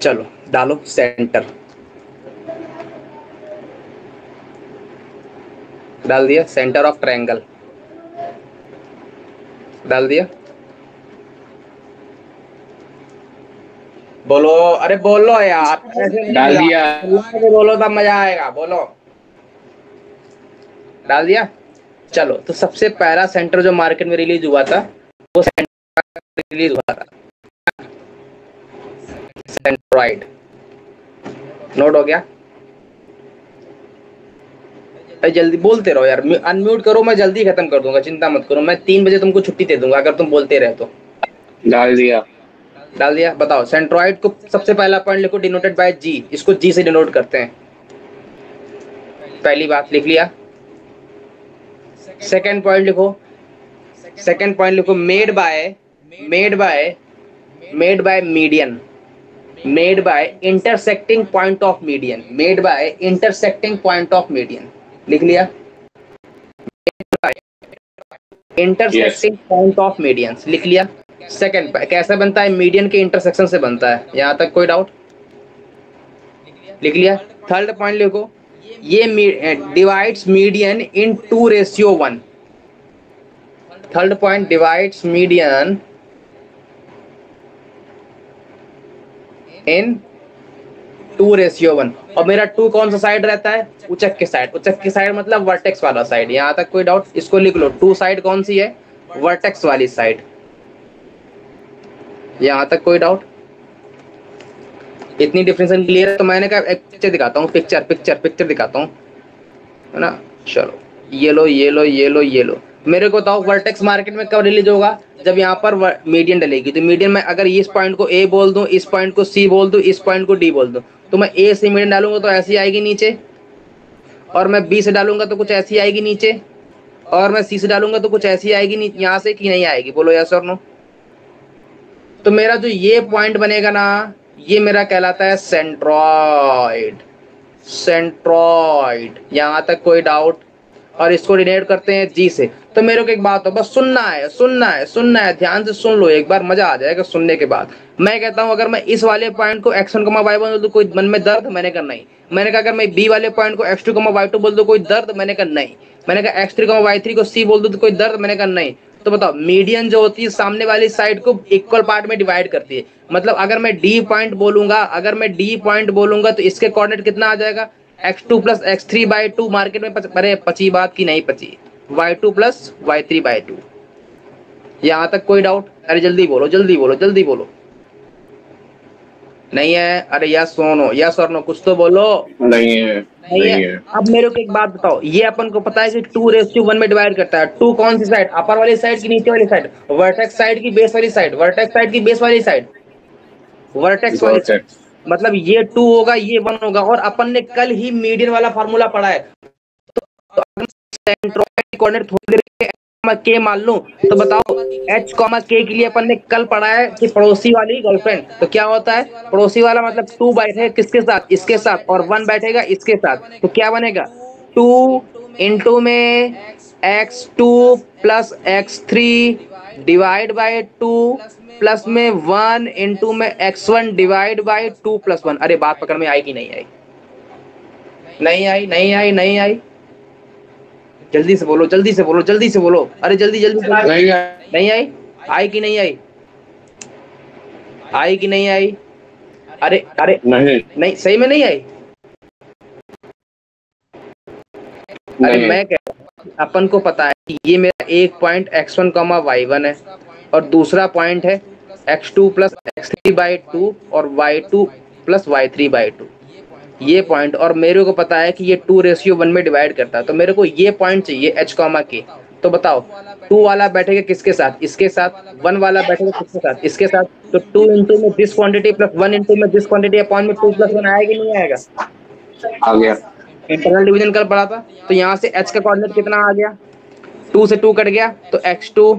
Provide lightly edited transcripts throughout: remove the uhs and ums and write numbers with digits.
चलो डालो सेंटर, डाल दिया। सेंटर ऑफ ट्रायंगल डाल दिया। बोलो, अरे बोलो यार, ऐसे नहीं डाल मजा दिया। आता, बोलो तब मजा आएगा, बोलो। डाल दिया। चलो तो सबसे पहला सेंटर जो मार्केट में रिलीज हुआ था वो सेंटर रिलीज हुआ था सेंट्रॉइड। नोट हो गया? अरे जल्दी बोलते रहो यार, अनम्यूट करो, मैं जल्दी खत्म कर दूंगा, चिंता मत करो। मैं 3 बजे तुमको छुट्टी दे दूंगा अगर तुम बोलते रहे तो। डाल दिया। डाल दिया। बताओ सेंट्रॉइड को सबसे पहला पॉइंट लिखो, डिनोटेड बाय जी। इसको जी से डिनोट करते हैं। पहली बात लिख लिया। सेकंड पॉइंट लिखो, सेकंड पॉइंट लिखो, made by, made by, made by median, made by intersecting point of median, made by intersecting point of median. लिख लिया? इंटरसेक्टिंग पॉइंट ऑफ मीडियंस लिख लिया। सेकंड कैसे बनता है? मीडियन के इंटरसेक्शन से बनता है। यहां तक कोई डाउट? लिख लिया। थर्ड पॉइंट लिखो, ये डिवाइड्स मीडियन इन 2:1। थर्ड पॉइंट, डिवाइड्स मीडियन इन 2:1। और मेरा 2 कौन सा साइड रहता है? उचक के साइड। उचक के साइड मतलब वर्टेक्स वाला साइड। यहां तक कोई डाउट? इसको लिख लो, 2 साइड कौन सी है? वर्टेक्स वाली साइड। यहां तक कोई डाउट? इतनी डिफरेंशिएशन क्लियर है? तो मैंने कहा एक पिक्चर दिखाता हूँ, पिक्चर दिखाता हूँ, है ना। चलो ये लो, ये लो, ये लो, ये लो। मेरे को बताओ वर्टेक्स मार्केट में कब रिलीज होगा? जब यहाँ पर मीडियन डलेगी। तो मीडियन में अगर इस पॉइंट को ए बोल दूं, इस पॉइंट को सी बोल दूं, इस पॉइंट को डी बोल दूं, तो मैं ए से मीडियन डालूंगा तो ऐसी आएगी नीचे, और मैं बी से डालूंगा तो कुछ ऐसी आएगी नीचे, और मैं सी से डालूंगा तो कुछ ऐसी आएगी यहाँ से, कि नहीं आएगी? बोलो यस और नो। तो मेरा जो ये पॉइंट बनेगा ना, ये मेरा कहलाता है सेंट्रॉइड। सेंट्रॉइड। यहां तक कोई डाउट? और इसको डिनोट करते हैं जी से। तो मेरे को एक बात हो, बस सुनना है, सुनना है, सुनना है, ध्यान से सुन लो एक बार, मजा आ जाएगा सुनने के बाद। मैं कहता हूं अगर मैं इस वाले पॉइंट को x1, y1 बोल दूं, कोई मन में दर्द? मैंने कहा नहीं। मैंने कहा अगर मैं बी वाले पॉइंट को x2, y2 बोल दूं, कोई दर्द? मैंने कहा नहीं। मैंने कहा x3, y3 को c बोल दूं तो कोई दर्द? मैंने कहा नहीं। तो बताओ, मीडियन जो होती है सामने वाली साइड को इक्वल पार्ट में डिवाइड करती है। मतलब अगर मैं डी पॉइंट बोलूंगा, अगर मैं डी पॉइंट बोलूंगा तो इसके कोऑर्डिनेट कितना आ जाएगा? x2 plus x3/2। मार्केट में अरे पची बात की नहीं पची? y2 plus y3/2। यहां तक कोई डाउट? अरे जल्दी बोलो, जल्दी बोलो, जल्दी बोलो। नहीं है? अरे यस नो, यस और नो, कुछ तो बोलो। नहीं है, नहीं है। अब मेरे को एक बात बताओ, ये अपन को पता है कि 2:1 में डिवाइड करता है। 2 कौन सी साइड? अपर वाली साइड की नीचे वाली साइड? वर्टेक्स साइड की बेस वाली साइड? वर्टेक्स साइड की बेस वाली साइड? वर्टेक्स वाली साइड। मतलब ये 2 होगा, ये 1 होगा। और अपन ने कल ही मीडियन वाला फार्मूला पढ़ा है। तो अगर सेंट्रॉइड कोऑर्डिनेट थोड़ी देर के मान लूं, तो बताओ h, k के लिए अपन ने कल पढ़ा है कि पड़ोसी वाली गर्लफ्रेंड। तो क्या होता है? पड़ोसी वाला मतलब 2 बैठे किसके साथ? इसके साथ, और 1 बैठेगा इसके साथ। तो क्या बनेगा? 2 इंटू में x2 plus x3 divide by 2 plus में 1 इंटू में x1 डिवाइड बाय 2 प्लस 1। अरे बात पकड़ में आई कि नहीं आई? नहीं आई, नहीं आई, नहीं आई? जल्दी से बोलो, जल्दी से बोलो, जल्दी से बोलो। अरे जल्दी जल्दी। नहीं आई? आई कि नहीं आई? आई कि नहीं आई? अरे अरे नहीं, सही में नहीं आई? अरे मैं कह रहा हूं अपन को पता है कि ये मेरा एक पॉइंट x1, y1 है, और दूसरा पॉइंट है x2 प्लस x3/2 और y2 प्लस y3/2। ये पॉइंट, और मेरे को पता है कि ये 2:1 में डिवाइड करता है। तो मेरे को ये पॉइंट चाहिए h, k। तो बताओ 2 वाला बैठेगा किसके साथ? इसके साथ। 1 वाला बैठेगा किसके साथ? इसके साथ। तो 2 इंटू में दिस क्वांटिटी प्लस 1 इंटू में दिस क्वांटिटी अपॉन में 2 प्लस 1 आएगा कि नहीं आएगा? आ गया। इंटरनल डिवीजन कल पढ़ा था। तो यहाँ से h का कोऑर्डिनेट कितना आ गया? 2 से 2 कट गया, तो x2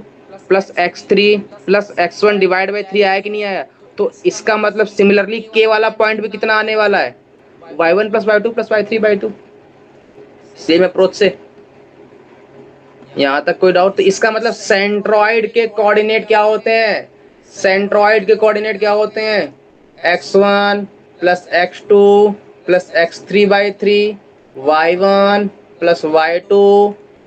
plus x3 plus x1 divide by 3 आया कि नहीं आया? तो इसका मतलब सिमिलरली k वाला पॉइंट भी कितना आने वाला है? y1 plus y2 plus y3/2। Same approach से। यहाँ तक कोई डाउट? तो इसका मतलब सेंट्रॉइड के कोऑर्डिनेट क्या होते हैं? सेंट्रॉइड के कोऑर्डिनेट क्या होते हैं? x1 plus x2 plus x3/3 y1 plus y2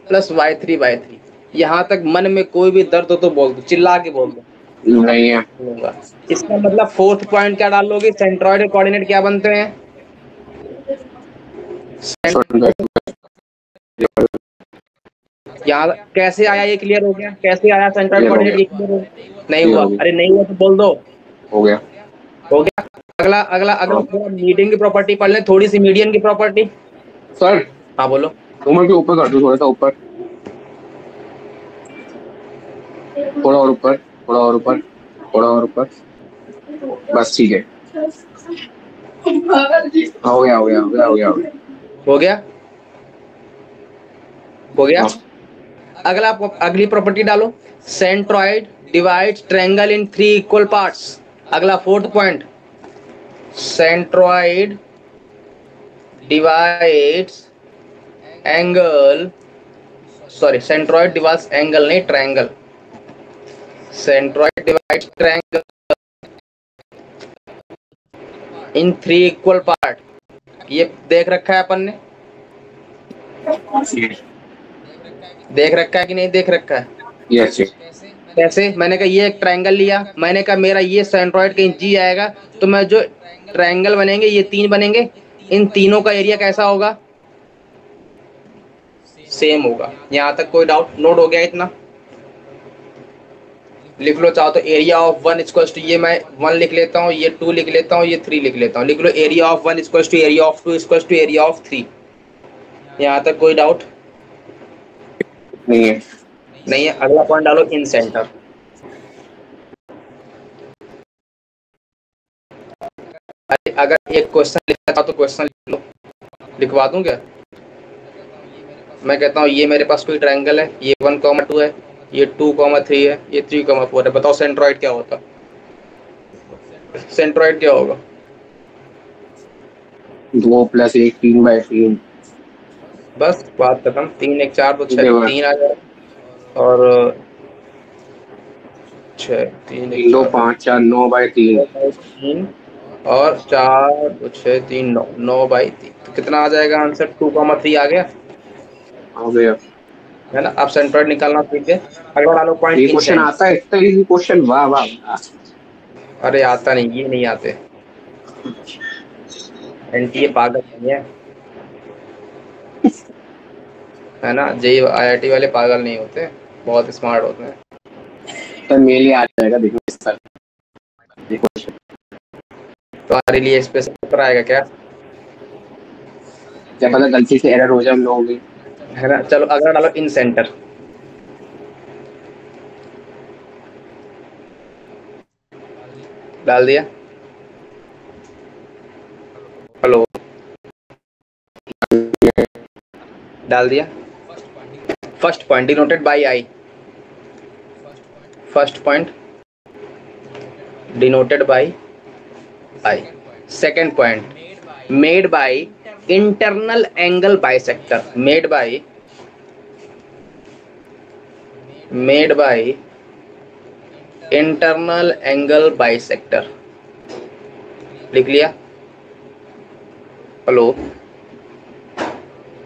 plus y3/3। यहाँ तक मन में कोई भी दर्द हो तो बोल दो, चिल्ला के बोल दो। नहीं है। होगा। इसका मतलब फोर्थ पॉइंट क्या डालोगे, सेंट्रॉइड के कोऑर्डिनेट क्या बनते हैं? यहाँ कैसे आया, ये क्लियर हो गया? कैसे आया सेंट्रॉइड कोऑर्डिनेट, ये क्लियर हो गया? नहीं हुआ? अरे नहीं हुआ तो बोल दो। हो गया। हो गया। अगला अगला अगला मीडियन की प्रॉपर्टी पढ़ लें, थोड़ी सी मीडियन की प्रॉपर्टी। सर हाँ बोलो। उम्र के ऊपर कर दो, थोड़ा सा ऊपर, थोड़ा और ऊपर, थोड़ा और ऊपर, थोड़ा और ऊपर, बस ठीक है। हो गया हो गया हो गया हो गया हो गया हो गया। अगला अगली प्रॉपर्टी डालो, centroid divides triangle in 3 equal parts. अगला fourth point, centroid divides angle, sorry centroid divides angle नहीं triangle, centroid divides triangle in 3 equal part. ये देख रखा है अपन ने? देख रखा है कि नहीं देख रखा है? यस। कैसे? मैंने कहा ये एक ट्रायंगल लिया, मैंने कहा मेरा ये सेंट्रॉइड का इंच जी आएगा, तो मैं जो ट्रायंगल बनेंगे ये 3 बनेंगे, इन तीनों का एरिया कैसा होगा? सेम होगा। यहाँ तक कोई डाउट? नोट हो गया इतना? लिख लो चाहो तो एरिया ऑफ 1 इक्वल्स टू, ये मैं 1 लिख लेता हूँ, ये 2 लिख लेता हूँ, ये 3 लिख लेता हूँ। लिख लो area of 1 equals to area of 2 equals to area of 3। यहाँ तक कोई डाउट नहीं है? नहीं है। अगला पॉइंट डालो, इन सेंटर। अगर एक क्वेश्चन लिखना चाहो तो क्वेश्चन लिख लो, लिखवा दूं क्या? मैं कहता हूँ ये मेरे पास कोई ट्रायंगल है, ये 1,2 है, ये 2,3 है, ये 3,4 है। बताओ सेंट्रॉइड क्या होता? सेंट्रॉइड क्या होगा? 2 + 1 3/3। बस बात खत्म। 3 1 4 तो 6 3 आ जाए, और 6 3 1 2 5 4 9/3 और 4 2 6 3 9 9/3। तो कितना आ जाएगा आंसर? 2,3 आ गया। हो गया है ना? अब सेंट्रॉइड निकालना सीख गए। अगला डालो पॉइंट, ये क्वेश्चन आता है, इतना इजी क्वेश्चन, वाह वाह। अरे आता नहीं, ये नहीं आते। एनटीए पागल नहीं है ना? जेई आईआईटी वाले पागल नहीं होते, बहुत स्मार्ट होते हैं। तो मेरे लिए आ जाएगा, देखो इस पर ये क्वेश्चन तुम्हारे लिए स्पेशल पेपर आएगा क्या? जब पता गलती से एरर हो जाए हम लोगों की, है ना? चलो अगला डालो, इन सेंटर। डाल दिया? हेलो, डाल दिया? First point denoted by I, first point denoted by I. Second point made by internal angle bisector, made by internal angle bisector. लिख लिया? Hello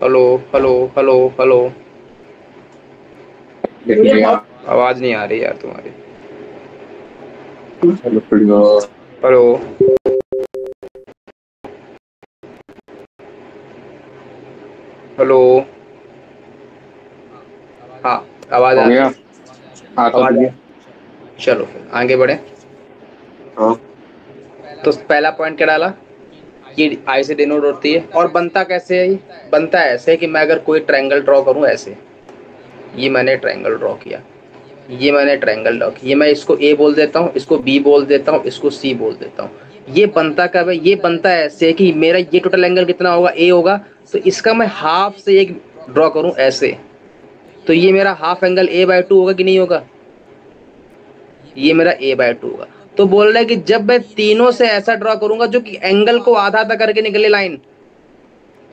hello hello hello hello, आवाज नहीं आ रही यार तुम्हारी। हेलो हेलो, हाँ आवाज आ रही है? आवाज आ, चलो फिर आगे बढ़े। हाँ। तो पहला पॉइंट क्या डाला? ये आई से डिनोट होती है। और बनता कैसे है? ये बनता है ऐसे कि मैं अगर कोई ट्रायंगल ड्रॉ करूं ऐसे, ये मैंने ट्रायंगल ड्रॉ किया, ये मैंने ट्रायंगल ड्रॉ किया, ये मैं इसको ए बोल देता हूँ, इसको बी बोल देता हूँ, इसको सी बोल देता हूँ। ये बनता कब है? ये बनता है ऐसे कि मेरा ये टोटल एंगल कितना होगा? ए होगा, तो इसका मैं हाफ से एक ड्रॉ करूं ऐसे, तो ये मेरा हाफ एंगल a/2 होगा कि नहीं होगा? ये मेरा a/2 होगा। तो बोल रहा है कि जब मैं तीनों से ऐसा ड्रॉ करूंगा जो कि एंगल को आधा आधा करके निकले लाइन,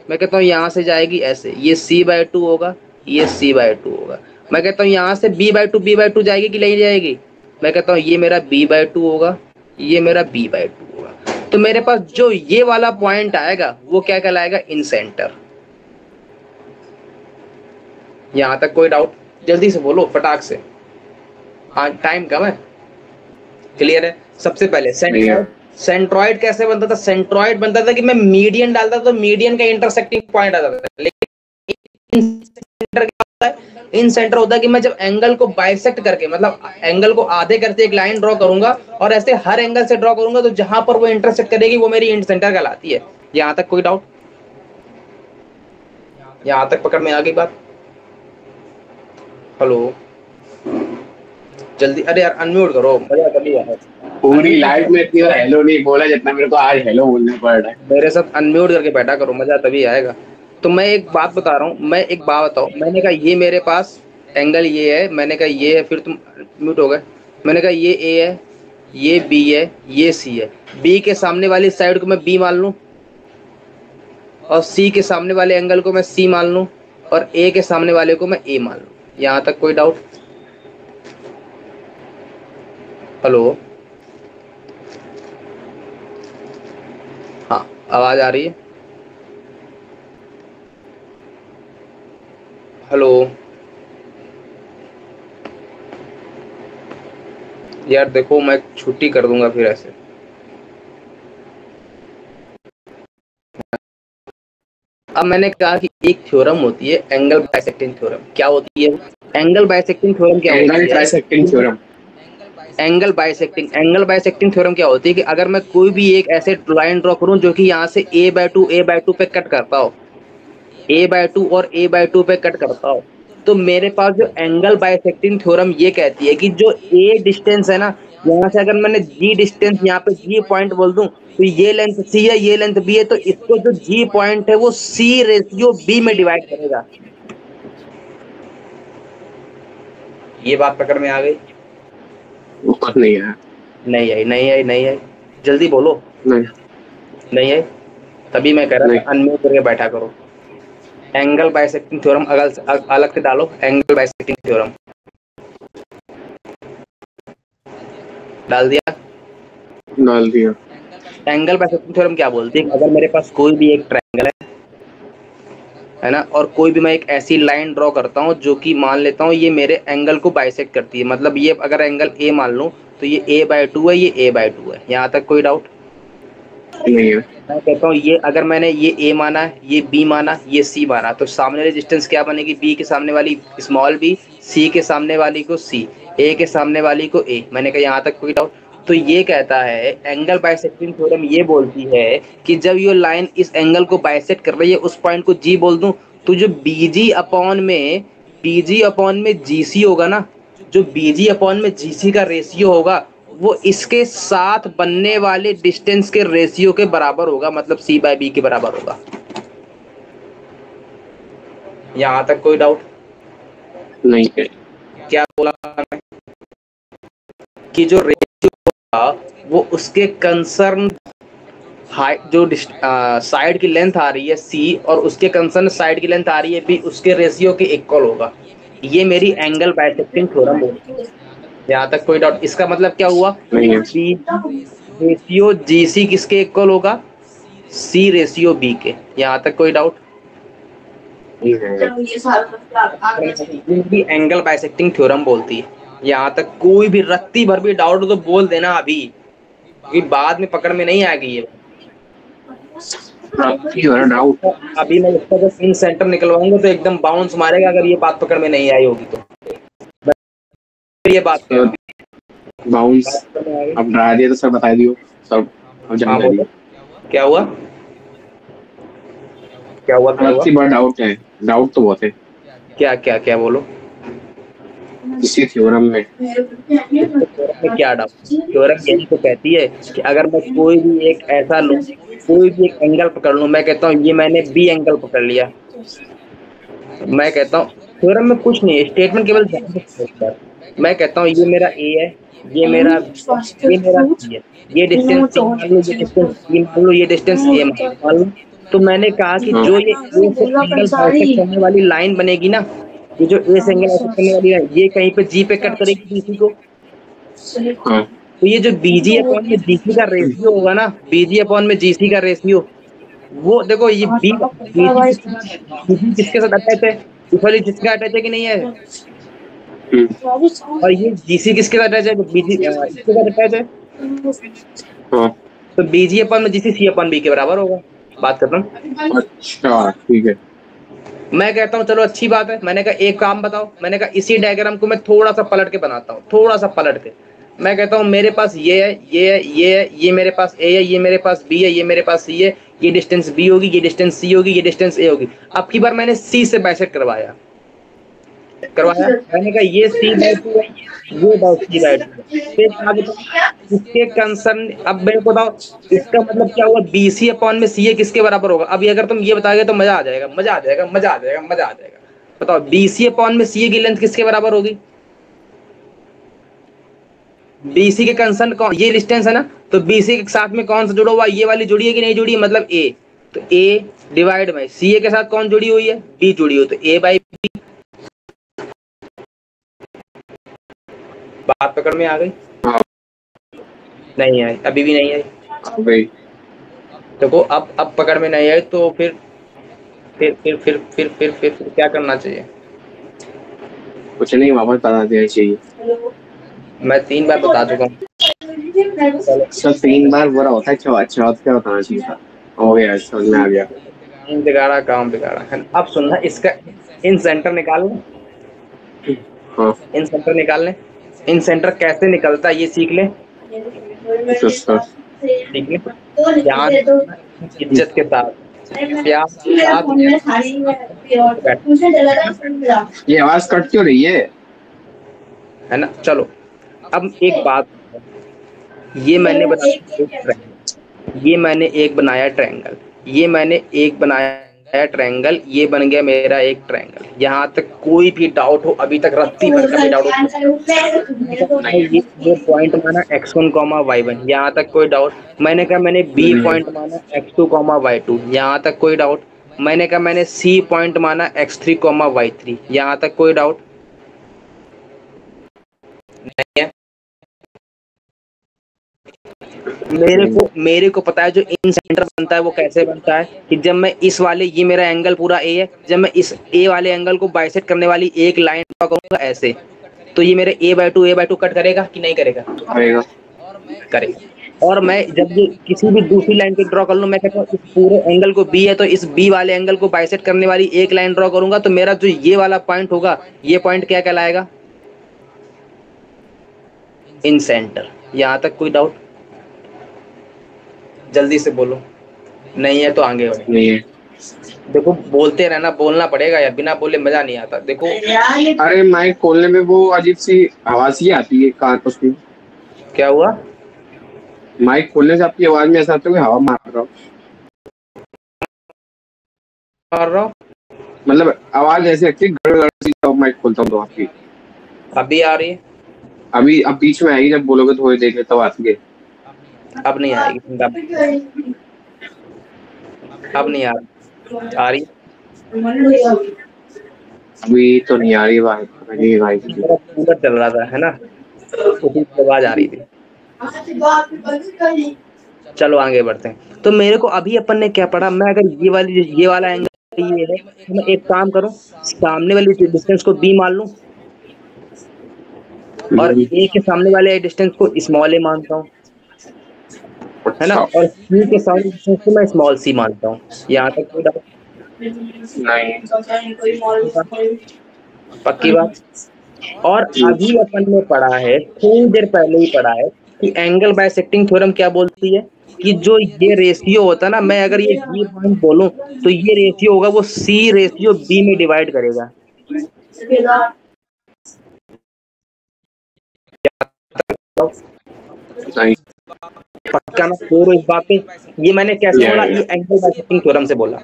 मैं कहता हूँ यहाँ से जाएगी ऐसे, ये c/2 होगा, ये c/2 होगा। मैं कहता हूँ यहाँ से b/2 जाएगी कि नहीं जाएगी? मैं कहता हूँ ये मेरा b/2 होगा, ये मेरा b/2 होगा। तो मेरे पास जो ये वाला पॉइंट आएगा वो क्या कहलाएगा, इन सेंटर। यहां तक कोई डाउट? जल्दी से बोलो फटाक से, हाँ टाइम कम है। क्लियर है? सबसे पहले सेंट्रॉइड कैसे बनता था? सेंट्रॉइड बनता था कि मैं मीडियन डालता तो मीडियन का इंटरसेक्टिंग पॉइंट आ जाता था, लेकिन इन सेंटर होता है कि मैं जब एंगल को बाइसेक्ट करके, मतलब एंगल को आधे करके एक लाइन ड्रॉ करूंगा और ऐसे हर एंगल से ड्रॉ करूंगा, तो जहां पर वो इंटरसेक्ट करेगी वो मेरी इन सेंटर कहलाती है। यहां तक कोई डाउट? यहां तक पकड़ में आ गई बात? हेलो, जल्दी, अरे यार अनम्यूट करो, मजा कर लिया। पूरी लाइफ में इतनी बार हेलो नहीं बोला जितना मेरे को आज हेलो बोलने पड़ रहा है। मेरे साथ अनम्यूट करके बैठा करो, मजा तभी आएगा। तो मैं एक बात बता रहा हूँ, मैं एक बात बताओ, मैंने कहा ये मेरे पास एंगल ये है, मैंने कहा ये है, फिर तुम म्यूट हो गए। मैंने कहा ये ए है, ये बी है, ये सी है। बी के सामने वाली साइड को मैं बी मान लूं, और सी के सामने वाले एंगल को मैं सी मान लूं, और ए के सामने वाले को मैं ए मान लूं। यहां तक कोई डाउट? हेलो, हाँ आवाज आ रही है? हेलो यार देखो, मैं छुट्टी कर दूंगा फिर ऐसे। अब मैंने कहा कि एक थ्योरम होती है एंगल बाइसेक्टिंग थ्योरम। क्या होती है एंगल बाइसेक्टिंग थ्योरम? क्या होती है angle bisecting theorem? Angle bisecting theorem क्या होती है कि अगर मैं कोई भी एक ऐसे लाइन ड्रॉ करूं जो कि यहाँ से a/2 पे कट करता हो, a/2 और a/2 पे कट करता हो, तो मेरे पास जो एंगल बाइसेक्टिंग थ्योरम ये कहती है कि जो a डिस्टेंस है ना, यहाँ से अगर मैंने g डिस्टेंस यहाँ पे g पॉइंट बोल दूं, तो ये लेंथ c है, ये लेंथ b है, तो इसको जो g पॉइंट है वो c रेशियो b में डिवाइड करेगा। ये बात पकड़ में आ गई? ऊपर नहीं है? नहीं आई, जल्दी बोलो। नहीं आई? तभी मैं कह रहा था अनम्यूट करके बैठा करो। एंगल बाइसेक्टिंग थ्योरम अलग से डालो, एंगल बाइसेक्टिंग थ्योरम डाल दिया? डाल दिया। एंगल बाइसेक्टिंग थ्योरम क्या बोलती है? अगर मेरे पास कोई भी एक ट्रायंगल है ना, और कोई भी मैं एक ऐसी लाइन ड्रॉ करता हूँ जो कि मान लेता हूँ ये मेरे एंगल को बाइसेक्ट करती है, मतलब ये अगर एंगल ए मान लूँ तो ये a/2 है, ये a/2 है। यहाँ तक कोई डाउट नहीं है? मैं कहता हूँ ये अगर मैंने ये a माना, ये b माना, ये c माना, तो सामने वाली डिस्टेंस क्या बनेगी? b के सामने वाली स्मॉल b, c के सामने वाली को c, a के सामने वाली को a। मैंने कहा यहाँ तक कोई डाउट? तो ये कहता है एंगल बाइसेक्टिंग थ्योरम ये बोलती है कि जब ये लाइन इस एंगल को बाइसेक्ट कर रही है, उस पॉइंट को g बोल दूं, तो जो bg अपॉन में gc होगा ना, जो bg अपॉन में gc का रेशियो होगा वो इसके साथ बनने वाले डिस्टेंस के रेशियो के बराबर होगा, मतलब c/b के बराबर होगा। यहां तक कोई डाउट? नहीं है। क्या बोला मैं कि जो रेशियो होगा वो उसके कंसर्न हाइट, जो साइड की लेंथ आ रही है c और उसके कंसर्न साइड की लेंथ आ रही है b, उसके रेशियो के इक्वल होगा। ये मेरी एंगल बाइसेक्टिंग थ्योरम होगी। यहाँ तक कोई डाउट? इसका मतलब क्या हुआ? रेशियो GC किसके इक्वल होगा? C रेशियो B के। यहाँ तक कोई डाउट? एंगल बाइसेक्टिंग थ्योरम बोलती है। यहाँ तक कोई भी रत्ती भर भी डाउट तो बोल देना अभी, क्योंकि बाद में पकड़ में नहीं आएगी ये। डाउट अभी मैं इसका जब इन सेंटर निकलवाऊंगा तो एकदम बाउंस मारेगा अगर ये बात पकड़ में नहीं आई होगी तो। ये बात बाउंस अब डरा दिया तो सब बता दियो सब। अब जान दियो क्या हुआ? डाउट है, डाउट तो बहुत है। क्या बोलो? इसी थ्योरम में क्या डाउट? थ्योरम यही तो कहती है कि अगर मैं कोई भी एक ऐसा लूं, कोई भी एक एंगल पकड़ लूं, मैं कहता हूँ ये मैंने बी एंगल पकड़ लिया, मैं कहता हूँ थ्योरम में कुछ नहीं है, स्टेटमेंट केवल मैं कहता हूँ ये मेरा ए है, ये मेरा सी है, ये डिस्टेंस मान लो, ये डिस्टेंस बी मान लो, ये डिस्टेंस ए मान लो। तो मैंने कहा कि जो ये ए से एंगल बाइसेक्ट करने वाली लाइन बनेगी ना, ये जो ए से एंगल बाइसेक्ट करने वाली लाइन, ये कहीं पे जी पे कट करेगी बीसी को, तो ये जो बीजी अपॉन में जीसी का रेशियो होगा ना, बीजी अपॉन में जीसी का रेशियो, वो देखो ये बीजी किसके साथ अटैच है, इस वाली जिसका अटैच है कि नहीं है, और ये जीसी किसके साथ अटैच है, बीजी इसके साथ अटैच है, तो बीजी अपॉन में जीसी सी अपॉन बी के बराबर होगा। बात खत्म। अच्छा ठीक है। मैं कहता हूँ चलो अच्छी बात है, मैंने कहा एक काम बताओ, मैंने कहा इसी डायग्राम को मैं थोड़ा सा पलट के बनाता हूँ, थोड़ा सा पलट के। मैं कहता हूँ मेरे पास ये है, ये है, ये है, ये मेरे पास ए है, ये मेरे पास बी है, ये मेरे पास सी है, ये डिस्टेंस बी होगी, ये डिस्टेंस सी होगी, ये डिस्टेंस ए होगी। अब की बार मैंने सी से बाइसेक्ट करवाया, मैंने कहा ये सी बाय 2 है, ये बाय सी बाय 2। फिर आगे इसके कंसर्न, अब मेरे को बताओ इसका मतलब क्या हुआ, बीसी अपॉन में सी ए किसके बराबर होगा। अभी अगर तुम ये बताओगे तो मजा आ जाएगा, मजा आ जाएगा, मजा आ जाएगा, मजा आ जाएगा। बताओ बीसी अपॉन में सी ए की लेंथ किसके बराबर होगी, बीसी के कंसर्न कौन, ये डिस्टेंस है ना, तो बीसी के साथ में कौन सा जुड़ा हुआ, ये वाली जुड़ी है कि नहीं जुड़ी है, मतलब ए, तो ए डिवाइड बाय सी ए के साथ कौन जुड़ी हुई है, बी जुड़ी हुई, तो ए बाई बी। बात पकड़ में आ गई? नहीं आई, अभी भी नहीं आई। देखो अब पकड़ में नहीं आई तो फिर क्या करना चाहिए? कुछ नहीं, वापस बता देना चाहिए। मैं 3 बार बता चुका हूँ। सब 3 बार बुरा होता है, अच्छा क्या बताना चाहिए था। हो गया, समझ में आ गया। बिगाड़ा काम बिगाड़ा है। अब सुनना, इसका इन सेंटर निकाल ले। हाँ। इन सेंटर निकाल ले, इन सेंटर कैसे निकलता है ये सीख ले, ठीक है? ध्यान, इज्जत के साथ, प्यार के साथ। ये आवाज कट क्यों रही है ना? चलो अब एक बात, ये मैंने एक बनाया ट्रायंगल, ये मैंने एक बनाया ट्रायंगल, ये बन गया मेरा एक ट्रायंगल। यहाँ तक कोई भी डाउट हो, अभी तक रत्ती भर का भी डाउट हो, ये पॉइंट माना x1, y1, यहाँ तक कोई डाउट। मैंने कहा मैंने b पॉइंट माना x2, y2, यहाँ तक कोई डाउट। मैंने कहा मैंने c पॉइंट माना x3, y3, यहाँ तक कोई डाउट नहीं है। मेरे को पता है जो इन सेंटर बनता है वो कैसे बनता है, कि जब मैं इस वाले, ये मेरा एंगल पूरा ए है, जब मैं इस ए वाले एंगल को बाइसेक्ट करने वाली एक लाइन ड्रॉ करूंगा ऐसे, तो ये मेरे a/2 कट करेगा कि नहीं करेगा? करेगा। और मैं जब ये किसी भी दूसरी लाइन को ड्रॉ कर लूं, मैं कहता हूँ इस पूरे एंगल को b है, तो इस b वाले एंगल को बाइसेक्ट करने वाली एक लाइन ड्रॉ करूंगा, तो मेरा जो ये वाला पॉइंट होगा, ये पॉइंट क्या कहलाएगा? इन सेंटर। यहाँ तक कोई डाउट? जल्दी से बोलो, नहीं है तो आगे बढ़ो। नहीं है। देखो बोलते रहना, बोलना पड़ेगा यार, बिना बोले मजा नहीं आता। देखो अरे माइक खोलने में वो अजीब सी आवाज ही आती है कान पर की। क्या हुआ? माइक खोलने से आपकी आवाज में ऐसा आता है हवा मार रहा हूँ, मतलब आवाज ऐसे लगती है गड़गड़ सी जब माइक खोलता हूँ तो आपकी। अभी आ रही है? अभी अब बीच में आएगी, जब बोलोगे थोड़ी देर में तब आती है। अब नहीं आएगी, अब नहीं आ रही। अभी तो नहीं आ रही भाई, कूलर चल रहा था है ना, उसकी आवाज आ रही थी। चलो आगे बढ़ते हैं। तो मेरे को अभी अपन ने क्या पढ़ा, मैं अगर ये वाला एंगल ये है, तो मैं एक काम करूं, सामने वाली डिस्टेंस को b मान लूं, और a के सामने वाले डिस्टेंस को स्मॉल a मानता हूं, है ना, और c के सामने डिस्टेंस को मैं स्मॉल c मानता हूं। यहाँ तक कोई डाउट नहीं? पक्की बात। और अभी अपन ने पढ़ा है, थोड़ी देर पहले ही पढ़ा है, कि एंगल बाइसेक्टिंग थ्योरम क्या बोलती है, कि जो ये रेशियो होता है ना, मैं अगर ये b पॉइंट बोलूं तो ये रेशियो होगा वो c रेशियो b में डिवाइड करेगा। पक्का ना? छोड़ो इस बात पे। ये मैंने कैसे बोला? ये एंगल बाइसेक्टिंग थ्योरम से बोला।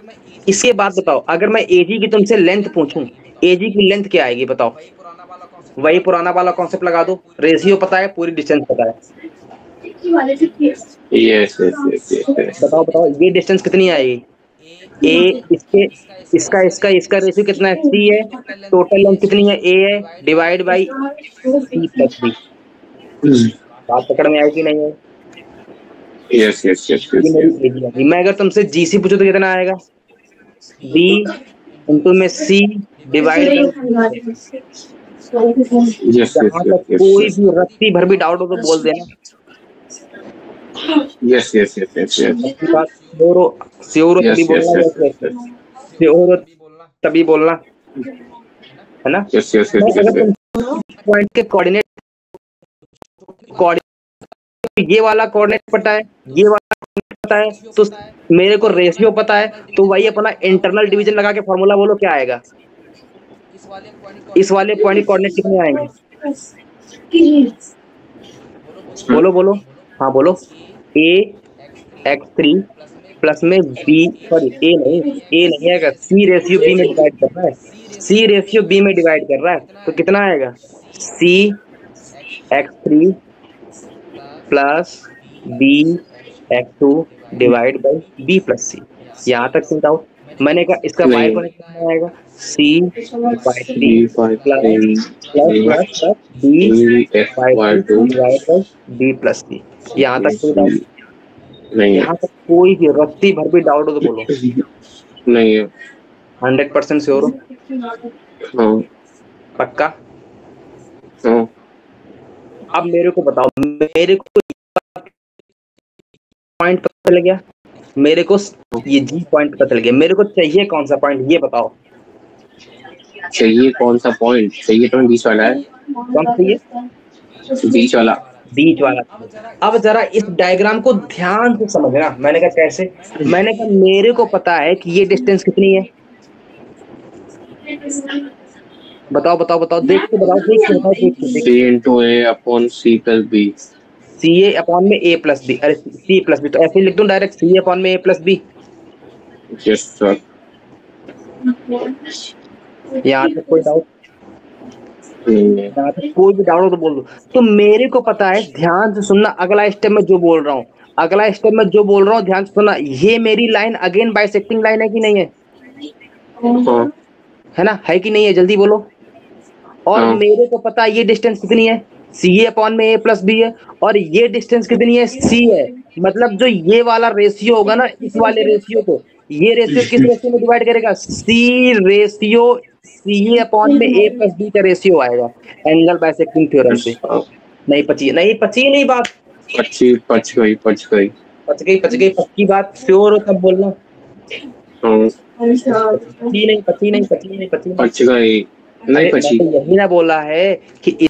इसके बाद बताओ, अगर मैं एजी की तुमसे लेंथ पूछूं, एजी की लेंथ क्या आएगी बताओ? वही पुराना वाला कॉन्सेप्ट लगा दो, रेशियो पता है, पूरी डिस्टेंस पता है। यस बताओ ये डिस्टेंस कितनी आएगी? ए इसका रेशियो कितना है? c है। टोटल लेंथ कितनी है? a है, divide by c plus b। बात पकड़ में आई कि नहीं है? यस यस यस ये यस मेरी एरिया है। मैं अगर तुमसे जीसी पूछूं तो कितना आएगा? बी इंटू में सी डिवाइड बाई। यस जहां तक यस कोई यस भी रत्ती भर भी डाउट हो तो बोल देना। Yes yes yes yes yes पक्की बात? श्योर हो तभी यस यस बोलना, यस यस यस श्योर हो तभी बोलना, है ना? यस यस मैं यस अगर यस तुम पॉइंट के कोऑर्डिनेट ये वाला कोऑर्डिनेट पता है, ये वाला कोऑर्डिनेट पता है, तो मेरे को रेशियो पता है, तो वही अपना इंटरनल डिवीजन लगा के फॉर्मूला बोलो क्या आएगा? इस वाले पॉइंट के कोऑर्डिनेट कितने आएंगे? बोलो बोलो, हाँ बोलो। a(x3) प्लस में b, सॉरी ए नहीं आएगा, c रेशियो b में डिवाइड कर रहा है, c रेशियो b में डिवाइड कर रहा है, तो कितना आएगा? c(x3) plus b(x2) divide by b plus c। यहाँ तक कोई डाउट? मैंने कहा इसका y नहीं। को कितना आएगा? c/3 3 plus plus plus b/2 2 divide by b plus c। यहाँ तक कोई डाउट? नहीं है। यहाँ तक कोई भी रत्ती भर भी डाउट हो तो बोलो। नहीं है। 100% श्योर हो? हाँ पक्का? हाँ अब मेरे को बताओ, मेरे को पॉइंट पता चल गया, मेरे को ये जी पॉइंट पता चल गया, मेरे को चाहिए कौन सा पॉइंट ये बताओ। चाहिए कौन सा पॉइंट? चाहिए तो बीच वाला है। कौन सा चाहिए? बीच वाला। बीच वाला। अब जरा इस डायग्राम को ध्यान से समझना। मैंने कहा कैसे? मैंने कहा मेरे को पता है कि ये डिस्टेंस कितनी है। बताओ बताओ बताओ, देख के बताओ, देख के बताओ, देख के। C into A upon C plus B। C A upon में ए प्लस बी, अरे सी प्लस बी, तो ऐसे ही लिख दूं डायरेक्ट, सी अपॉन में ए प्लस बी। Yes sir. यहाँ तक कोई डाउट? नहीं है। यहाँ तक कोई भी डाउट हो तो बोल दो। तो मेरे को पता है, ध्यान से सुनना, अगला स्टेप में जो बोल रहा हूँ, अगला स्टेप में जो बोल रहा हूँ ध्यान से सुनना। ये मेरी लाइन अगेन बाइसेक्टिंग लाइन है कि नहीं है? हाँ है ना? है कि नहीं है? जल्दी बोलो। और हाँ। मेरे को पता है ये डिस्टेंस कितनी है, सी ए अपॉन में ए प्लस बी है, और ये डिस्टेंस कितनी है? सी है। मतलब जो ये वाला रेशियो होगा ना, इस वाले रेशियो को, ये रेशियो किस रेशियो में डिवाइड करेगा? सी रेशियो सी ए अपॉन में ए प्लस बी का रेशियो आएगा एंगल बाइसेक्टिंग थ्योरम से। नहीं पची नहीं बात। पच गई पक्की बात? श्योर हो तब बोलना। हाँ। पची नहीं। पच गई नहीं पची। तो यही ना बोला है कि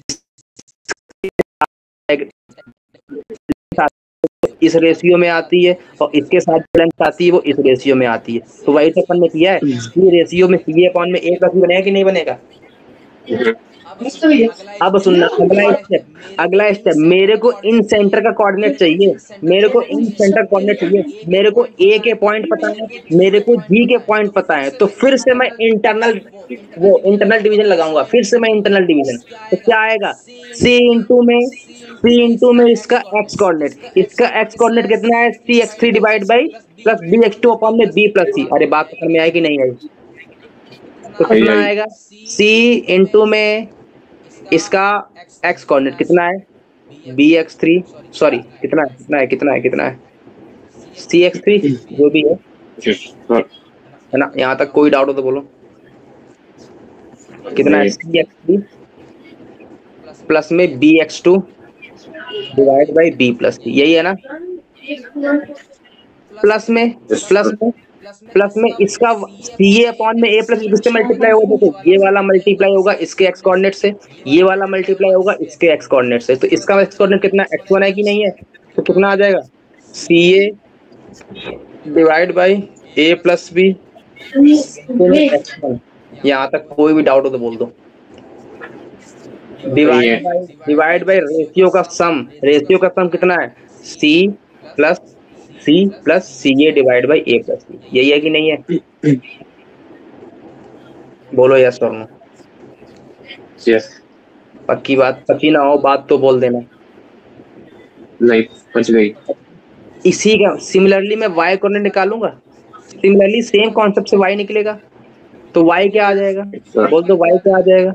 इस रेशियो में आती है, और इसके साथ लेंथ आती है वो इस रेशियो में आती है, तो वही तो अपन ने किया है। ये रेशियो में सी अपॉन में ए प्लस बी बनेगा कि नहीं बनेगा? अब सुनना, अगला स्टेप मेरे को इन सेंटर का कोऑर्डिनेट चाहिए, मेरे को इन सेंटर कोऑर्डिनेट चाहिए, मेरे को ए के पॉइंट पता है, मेरे को जी के पॉइंट पता है, तो फिर से मैं इंटरनल डिवीजन लगाऊंगा, फिर से मैं इंटरनल डिवीजन। तो क्या आएगा? सी इंटू में इसका एक्स कोऑर्डिनेट, कितना है? cx3 divide by plus bx2 upon में b प्लस c। अरे बात समझ में आई कि नहीं आई? तो कितना आएगा? c इंटू में इसका x कोऑर्डिनेट कितना है? bx3, सॉरी कितना है cx3 जो भी है ना? यहाँ तक कोई डाउट हो तो बोलो। कितना है? cx3 प्लस में bx2 divide by b plus c, यही है ना? प्लस में इसका सी ए अपॉन में ए प्लस किससे मल्टीप्लाई होगा? देखो ये वाला मल्टीप्लाई होगा इसके एक्स कोऑर्डिनेट से, ये वाला मल्टीप्लाई होगा इसके एक्स कोऑर्डिनेट से, तो इसका एक्स कोऑर्डिनेट कितना? x1 है कि नहीं है? तो कितना आ जाएगा? C a divide by a plus b. यहाँ तक कोई भी डाउट हो तो बोल दो। डिवाइड बाई रेशियो का सम कितना है? C plus c a divide by a plus c, यही है कि नहीं है? बोलो यस और नो। यस। पक्की बात? पक्की ना हो बात तो बोल देना। नहीं पच गई। इसी का सिमिलरली मैं y कोऑर्डिनेट निकालूंगा, सिमिलरली सेम कॉन्सेप्ट से y निकलेगा, तो y क्या आ जाएगा? बोल दो y क्या आ जाएगा?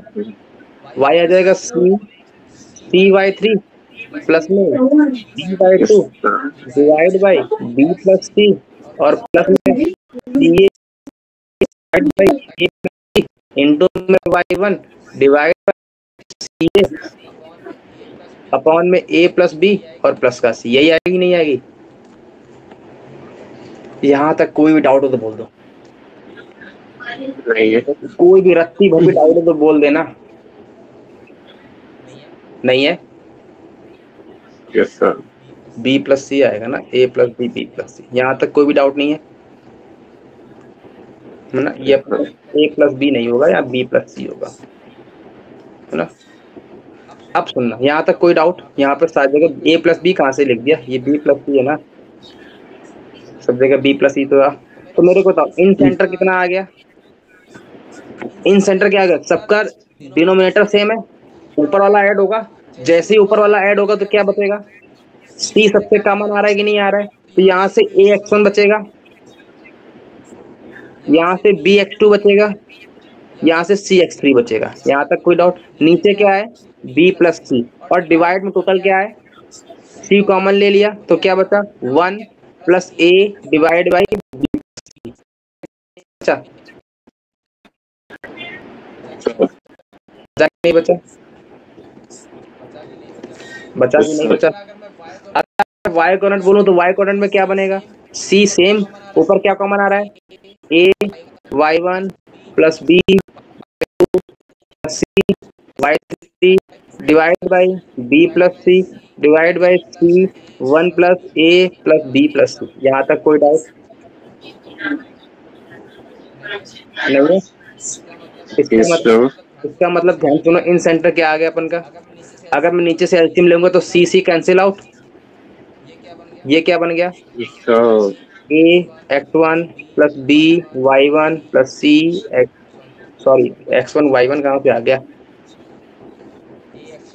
y आ जाएगा c/3 प्लस में b/2 डिवाइड बाई b+c और प्लस में ca divide by a into में y1 divide by ca upon में a प्लस b और प्लस का c। यही आएगी नहीं आएगी? यहाँ तक कोई भी डाउट हो तो बोल दो। नहीं है। कोई भी रत्ती भर भी डाउट हो तो बोल देना। नहीं है? Yes sir. b plus c आएगा ना, a plus b b plus c. यहाँ तक कोई भी डाउट नहीं है ना? ये a प्लस बी नहीं होगा, या b प्लस सी होगा, है ना? अब सुनना, यहाँ तक कोई डाउट? यहाँ पर सारी जगह a प्लस बी कहाँ से लिख दिया? ये b प्लस सी है ना, सब जगह b प्लस सी तो था। तो मेरे को बताओ इन सेंटर कितना आ गया? इन सेंटर क्या आ गया? सबका डिनोमिनेटर सेम है, ऊपर वाला ऐड होगा। जैसे ही ऊपर वाला ऐड होगा तो क्या बचेगा? c सबसे कॉमन आ रहा है कि नहीं आ रहा है? तो यहाँ से ax1 बचेगा, यहाँ से bx2 बचेगा, यहाँ से cx3 बचेगा। यहाँ तक कोई डाउट? नीचे क्या है? b प्लस सी और डिवाइड में टोटल क्या है? c कॉमन ले लिया तो क्या बचा? 1 plus a divide by b plus c। बचा नहीं बचा? बचा कि नहीं बचा? अगर y कोऑर्डिनेट बोलूं तो y कोऑर्डिनेट में क्या बनेगा? c सेम, ऊपर क्या कॉमन आ रहा है? a y1 plus b plus c y3 divide by b plus c divide by c 1 plus a plus b plus c। यहाँ तक कोई डाउट नहीं है? इसका मतलब ध्यान सुनो, इन सेंटर क्या आ गया अपन का? अगर मैं नीचे से एलसीएम लूंगा तो सी सी कैंसिल आउट। ये क्या बन गया? a x1 plus b y1 plus c x1 y1 कहाँ पे आ गया?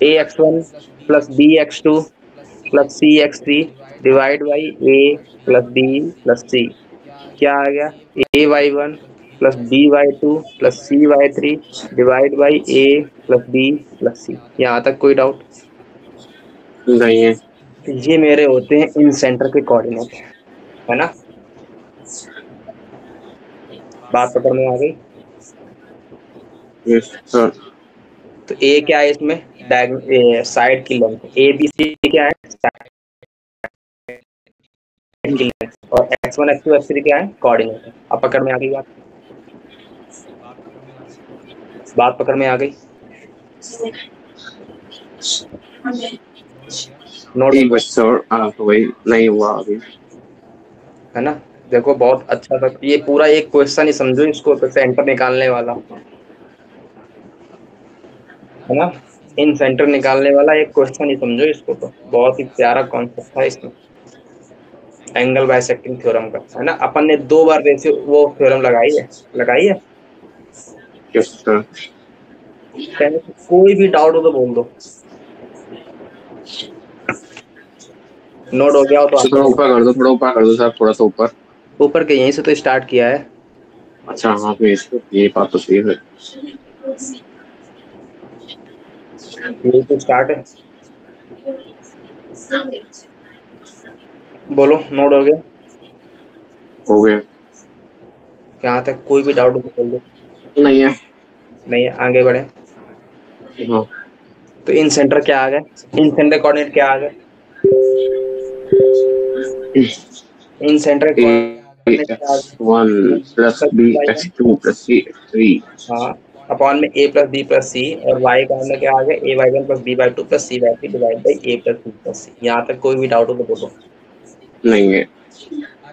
a x1 plus b x2 plus c x3 divide by a plus b plus c। क्या आ गया? a y1 plus b y2 plus c y3 divide by a plus b plus c। यहाँ तक कोई doubt नहीं है? ये मेरे होते हैं इन सेंटर के कोऑर्डिनेट, है ना? बात पकड़ में आ गई? Yes sir. तो a क्या है इसमें? साइड की लेंथ। a b c क्या है? साइड की लेंथ। और x1 x2 x3 क्या है? कोऑर्डिनेट। अब पकड़ में आ गई बात? बात पकड़ में आ गई? नोट वही नहीं हुआ अभी, है ना? देखो बहुत अच्छा था ये, पूरा एक क्वेश्चन ही समझो इसको, तो सेंटर निकालने वाला, है ना? इन सेंटर निकालने वाला एक क्वेश्चन ही समझो इसको, तो बहुत ही प्यारा कॉन्सेप्ट था इसमें, एंगल बाइसेक्टिंग थ्योरम का, है ना? अपन ने 2 बार रेशियो वो थ्योरम लगाई है। Yes sir. कोई भी डाउट हो तो बोल दो। नोट हो गया हो तो थोड़ा ऊपर कर दो सर, थोड़ा सा ऊपर के यहीं से तो स्टार्ट किया है। अच्छा हाँ, तो ये बात तो सही है, यही तो स्टार्ट है। बोलो नोट हो गया? यहाँ तक कोई भी डाउट हो तो बोल दो। नहीं है, आगे बढ़े। हाँ। तो इन सेंटर क्या आ गए? इन सेंटर कोऑर्डिनेट क्या आ गए? Incentre coordinate x1 plus b x2 plus c x3, हाँ, अपॉन में a plus b plus c और y का मतलब क्या आ गया? a y1 plus b y2 plus c y3 divide by a plus b plus c। यहाँ तक कोई भी डाउट हो तो बोलो। नहीं है।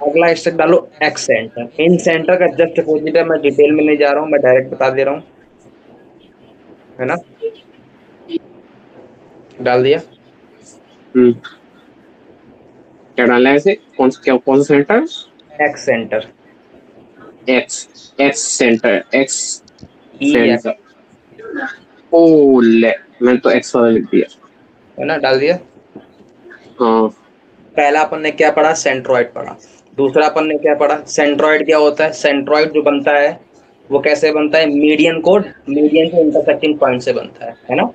अगला स्टेप डालो एक्स सेंटर। इन सेंटर का जस्ट अपोजिट है, मैं डिटेल में नहीं जा रहा हूँ, मैं डायरेक्ट बता दे रहा हूँ, है ना? डाल दिया? क्या डालना है इसे? कौन सा centre? Excentre. Excentre, excentre. ओ ले, मैंने तो एक्स वाला लिख दिया, है ना? डाल दिया? हाँ। पहला अपन ने क्या पढ़ा? सेंट्रॉइड पढ़ा। दूसरा अपन ने क्या पढ़ा? सेंट्रॉइड क्या होता है? सेंट्रॉइड जो बनता है वो कैसे बनता है? मीडियन से इंटरसेक्टिंग पॉइंट से बनता है ना?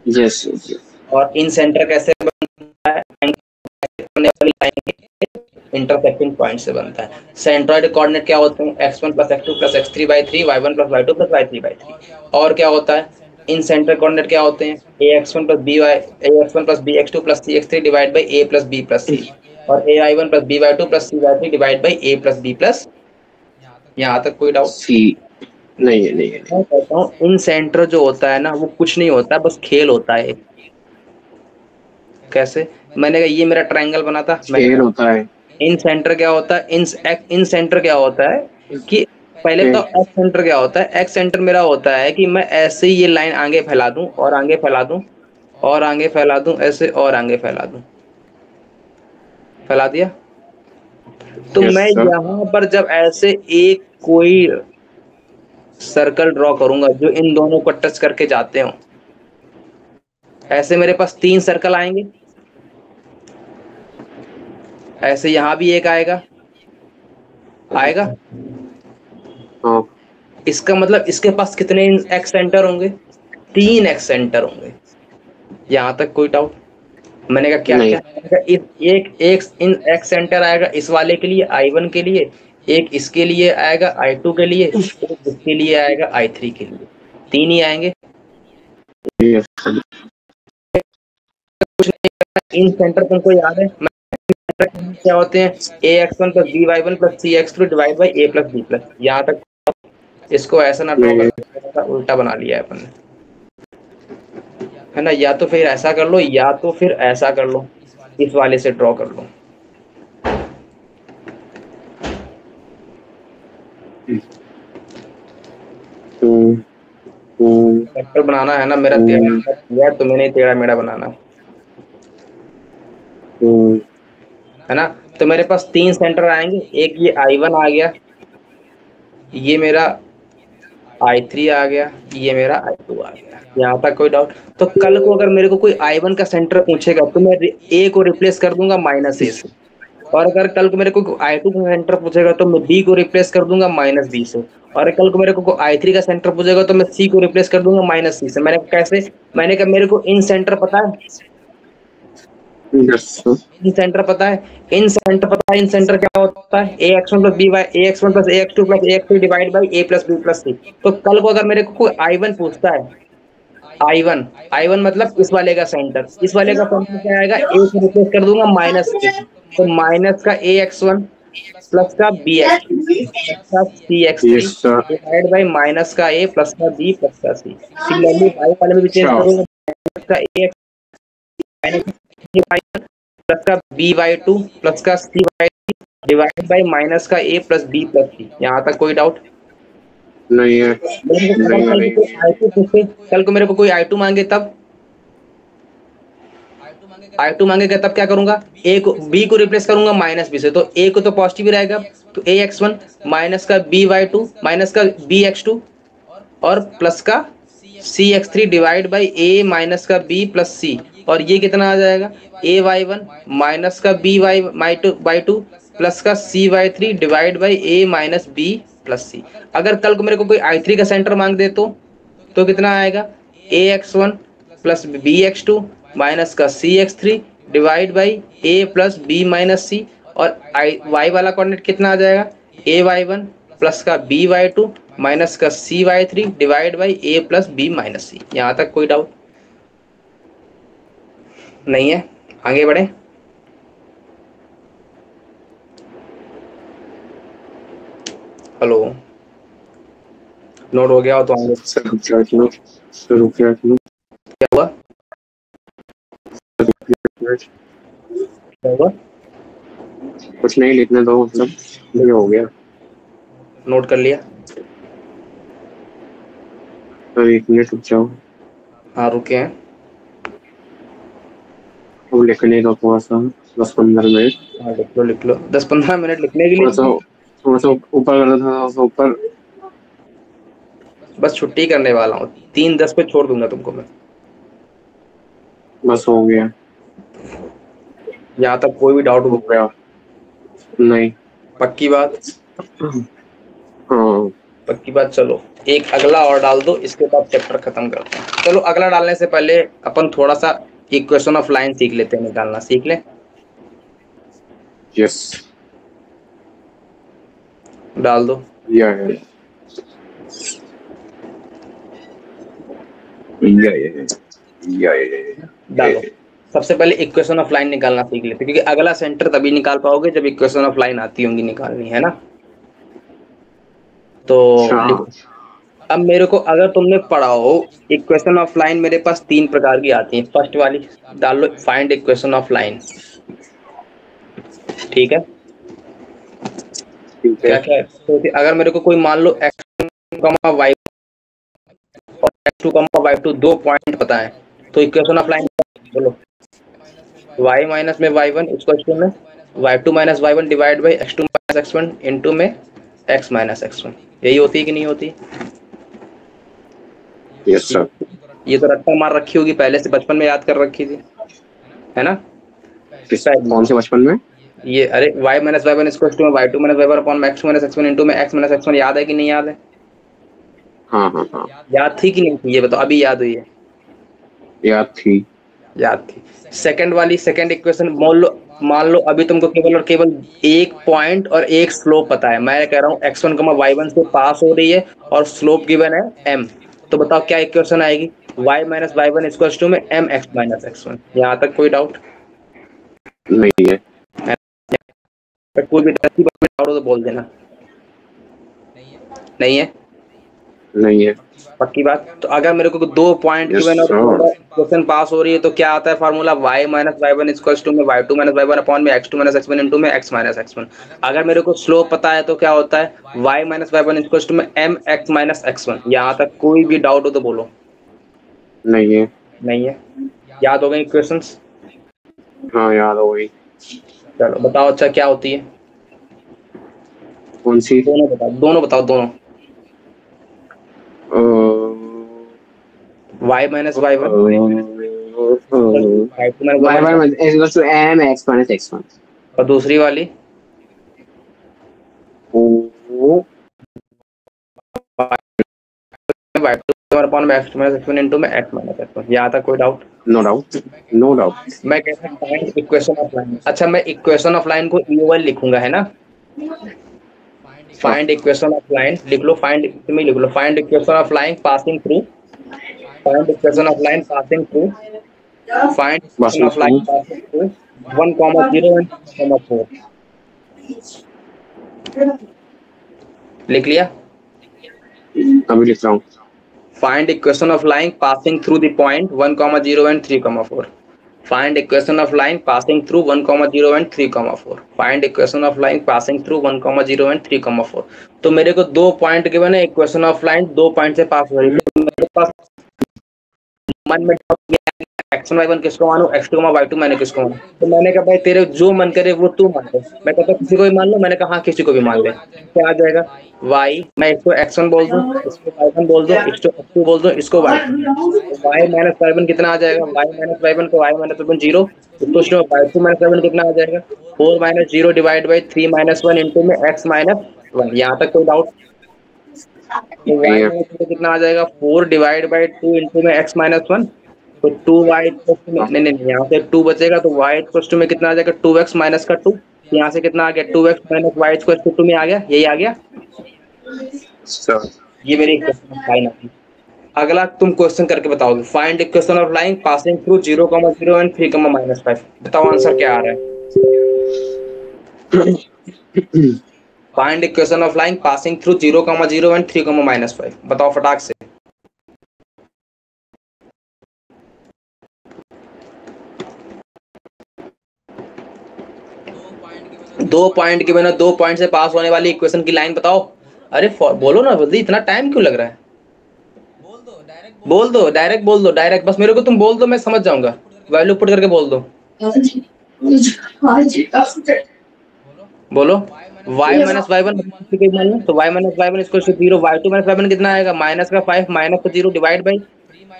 यस। और इन सेंटर कैसे बनता है, इंटरसेक्टिंग पॉइंट से बनता है। सेंट्रॉइड कोऑर्डिनेट क्या होते हैं, x1 + x2 + x3/3, y1 + y2 + y3/3। और क्या होता है, इन सेंटर कोऑर्डिनेट क्या होते हैं, ax1 + bx2 + cx3 divide by a + b + c, और ai1 + by2 + cy3 divide by a + b +। यहाँ तक कोई डाउट? सी नहीं है, नहीं है, मैं कहता हूँ इन सेंटर जो होता है ना, वो कुछ नहीं होता, बस खेल होता है। कैसे? मैंने कहा ये मेरा ट्रायंगल बना था, खेल होता है। इन सेंटर क्या होता है, इन सेंटर क्या होता है कि पहले तो एक्स सेंटर क्या होता है, एक्स सेंटर मेरा होता है कि मैं ऐसे ही ये लाइन आगे फैला दूं और आगे फैला दूं और आगे फैला दूं, ऐसे और आगे फैला दूं, फैला दिया। तो Yes, मैं sir. यहाँ पर जब ऐसे एक कोई सर्कल ड्रॉ करूंगा जो इन दोनों को टच करके जाते हो, ऐसे मेरे पास 3 सर्कल आएंगे। ऐसे यहाँ भी एक आएगा, आएगा। हाँ, इसका मतलब इसके पास कितने एक्स सेंटर होंगे, 3 एक्स सेंटर होंगे। यहाँ तक कोई डाउट? मैंने कहा क्या नहीं। क्या, एक एक इन एक्स सेंटर आएगा इस वाले के लिए I1 के लिए, एक इसके लिए आएगा I2 के लिए, एक इसके लिए आएगा I3 के लिए, 3 ही आएंगे। Yes, sir. इन सेंटर तुमको याद है क्या होते हैं, ax1 + by1 + cx2 divide by a + b +। यहाँ तक इसको ऐसा ना ड्रॉ नहीं। कर, उल्टा बना लिया है अपन ने, है ना। या तो फिर ऐसा कर लो या तो फिर ऐसा कर लो, इस वाले से ड्रॉ कर लो। सेक्टर बनाना है ना, मेरा टेढ़ा तो मैंने टेढ़ा मेढ़ा बनाना है ना। तो मेरे पास 3 सेंटर आएंगे, एक ये I1 आ गया, ये मेरा I3 आ गया, ये मेरा I2 आ गया। यहाँ तक कोई डाउट? तो कल को अगर मेरे को कोई I1 का सेंटर पूछेगा तो मैं a को रिप्लेस कर दूंगा -a से, और अगर कल को मेरे को I2 का सेंटर पूछेगा तो मैं b को रिप्लेस कर दूंगा -b से, और कल को मेरे को I3 का सेंटर पूछेगा तो मैं c को रिप्लेस कर दूंगा -c से। मैंने कैसे? मैंने कहा मेरे को इन सेंटर पता है, Yes, sir. इन सेंटर पता है, इन सेंटर पता है। इन सेंटर क्या होता है, ax1 + ax1 + ax2 + ax3 divide by a + b + c। तो कल को अगर मेरे को कोई I1 पूछता है, I1 मतलब इस वाले का सेंटर, इस वाले का सेंटर क्या आएगा, a को रिप्लेस कर दूंगा -a से, तो माइनस का ax1 प्लस का bx2 प्लस का cx3 Yes, sir. Divide by minus का a प्लस का b प्लस का c। सिमिलरली y वाले में भी चेंज Sure. करूंगा, माइनस का ax प्लस का by2 प्लस का c/3 डिवाइड बाय माइनस का a plus b plus c। यहाँ तक कोई डाउट? नहीं है, कल को मेरे को कोई I2 मांगे तब I2 मांगेगा तब क्या करूंगा, a को b को रिप्लेस करूंगा -b से, तो a को तो पॉजिटिव ही रहेगा, तो ax1 माइनस का by2 माइनस का bx2 और प्लस का cx3 divide by a minus का b प्लस c, और ये कितना आ जाएगा, ay1 माइनस का by2 प्लस का cy3 divide by a minus b plus c। अगर कल को मेरे को कोई I3 का सेंटर मांग दे तो कितना आएगा, ax1 प्लस bx2 माइनस का cx3 divide by a plus b minus c, और y वाला कोऑर्डिनेट कितना आ जाएगा, ay1 प्लस का by2 माइनस का cy3 divide by a plus b minus c। यहाँ तक कोई डाउट नहीं है? आगे बढ़े। हेलो, नोट हो गया हो तो आगे। क्या हुआ? क्या हुआ? कुछ नहीं लिखने दो, मतलब ये हो गया। नोट कर लिया? तो 1 मिनट रुक जाओ। हाँ रुके हैं। अब लिखने दो थोड़ा सा, 10-15 मिनट। हाँ लिख लो 10-15 मिनट लिखने के लिए। थोड़ा सा ऊपर कर दो, थोड़ा सा ऊपर। बस छुट्टी करने वाला हूँ, 3:10 पे छोड़ दूंगा तुमको मैं। बस हो गया। यहाँ तक कोई भी डाउट हो गया? नहीं। पक्की बात? हाँ पक्की बात। चलो एक अगला और डाल दो, इसके बाद चैप्टर खत्म करते हैं। चलो अगला डालने से पहले अपन थोड़ा सा इक्वेशन ऑफ लाइन सीख लेते हैं, निकालना सीख ले। यस डाल दो। या डालो। सबसे पहले इक्वेशन ऑफ लाइन निकालना सीख लेते, क्योंकि अगला सेंटर तभी निकाल पाओगे जब इक्वेशन ऑफ लाइन आती होंगी निकालनी, है ना। तो लिखो। अब मेरे को अगर तुमने पढ़ा हो इक्वेशन ऑफ लाइन, मेरे पास 3 प्रकार की आती है। फर्स्ट वाली डाल लो, फाइंड इक्वेशन ऑफ लाइन। ठीक है, क्या क्या है? तो अगर मेरे को कोई मान लो x1, y और x2, y2 2 पॉइंट पता है, तो इक्वेशन ऑफ लाइन बोलो y माइनस में y1 इक्वल में y2 minus y1 divide by x2 minus x1 into में x माइनस x1। यही होती है कि नहीं होती? Yes sir. ये तो रट्टा मार रखी होगी पहले से, बचपन में याद कर रखी थी, है ना। कौन से बचपन में? ये अरे y minus y1 equal to y2 minus y1 upon x2 minus x1 into में x माइनस x1, याद है कि नहीं याद है? हाँ हाँ हाँ याद थी कि नहीं थी? ये बताओ, अभी याद हुई है? याद थी। याद थी। सेकंड वाली, सेकंड इक्वेशन मान लो अभी तुमको केवल और केवल एक पॉइंट और एक स्लोप पता है। मैं कह रहा हूँ x1, y1 से पास हो रही है और स्लोप गिवन है m, तो बताओ क्या इक्वेशन आएगी? y minus y1 equal to में mx माइनस x1। यहाँ तक कोई डाउट नहीं है? कोई भी डाउट हो तो बोल देना। नहीं है? नहीं है। पक्की बात। तो अगर मेरे को 2 पॉइंट गिवन और क्वेश्चन पास हो रही है तो क्या आता है formula? y minus y1 equal to में y2 माइनस y1 अपॉन में x2 माइनस x1 इनटू में x माइनस x1। अगर मेरे को स्लोप पता है तो क्या होता है? y minus y1 equal to में mx माइनस x1। यहाँ तक कोई भी डाउट हो तो बोलो। नहीं है। नहीं है? याद हो गई इक्वेशंस? हाँ याद हो गई। चलो बताओ, अच्छा क्या होती है? कौन सी? दोनों बताओ, दोनों बताओ, दोनों। y minus y1 equal to mx minus x1। और दूसरी वाली y2 अपॉन में x माइनस x1 इनटू में x माइनस x1। यहाँ तक कोई doubt? No doubt, no doubt. मैं कहता हूँ फाइंड इक्वेशन ऑफ लाइन। अच्छा, मैं इक्वेशन ऑफ लाइन को EOL लिखूंगा, है ना। फाइंड इक्वेशन ऑफ लाइन लिख लो, फाइंड में लिख लो, find equation of line passing through, find equation of line passing through, find equation of line passing through 1, 0 and 4। लिख लिया? अभी लिख रहा हूँ। Find equation of line passing through the point 1, 0 and 3, 4. Find equation of line passing through 1, 0 and 3, 4. Find equation of line passing through 1, 0 and 3, 4. तो मेरे को 2 point given है, इक्वेशन ऑफ लाइन 2 पॉइंट से पास हो रही है। तो मेरे पास मन में x1 y1 किसको मानूं, x2 y2 मैंने किसको मानूं? तो मैंने कहा भाई तेरे जो मन करे वो तू मान ले। मैं कहता किसी को भी मान लो, मैंने कहा हाँ किसी को भी मान ले। क्या आ जाएगा? y, मैं इसको x1 बोल दूं, इसको y1 बोल दूं, इसको x2 बोल दूं, इसको y माइनस y1 कितना आ जाएगा? y माइनस y1 को y माइनस y1 0, तो y2 माइनस y1 कितना आ जाएगा? 4 minus 0 divide by 3 minus 1 into में x माइनस 1। यहाँ तक कोई डाउट? तो y माइनस कितना आ जाएगा? 4 डिवाइड बाई 2 इनटू में x माइनस 1। तो 2y नहीं, यहाँ से 2 बचेगा तो y इक्वल में कितना आ जाएगा? 2x माइनस का 2। यहाँ से कितना आ गया? 2x minus y equal to 2 में आ गया। यही आ गया। ये मेरी इक्वेशन ऑफ लाइन आती है। अगला तुम क्वेश्चन करके बताओगे। Find equation of line passing through 0, 0 and 3, -5। बताओ आंसर क्या आ रहा है? Find equation of line passing through 0, 0 and 3, -5। बताओ फटाक से। दो पॉइंट के बिना 2 पॉइंट से पास होने वाली इक्वेशन की लाइन बताओ। अरे बोलो ना, जल्दी, इतना टाइम क्यों लग रहा है? बोल दो, डायरेक्ट बोल दो, डायरेक्ट। बस मेरे को तुम बोल दो, मैं समझ जाऊंगा। वैल्यू पुट करके बोल दो। बोलो y माइनस y1 तो y minus y1 equal to 0। y2 minus y1 कितना आएगा? माइनस का 5 माइनस का 0 डिवाइड बाई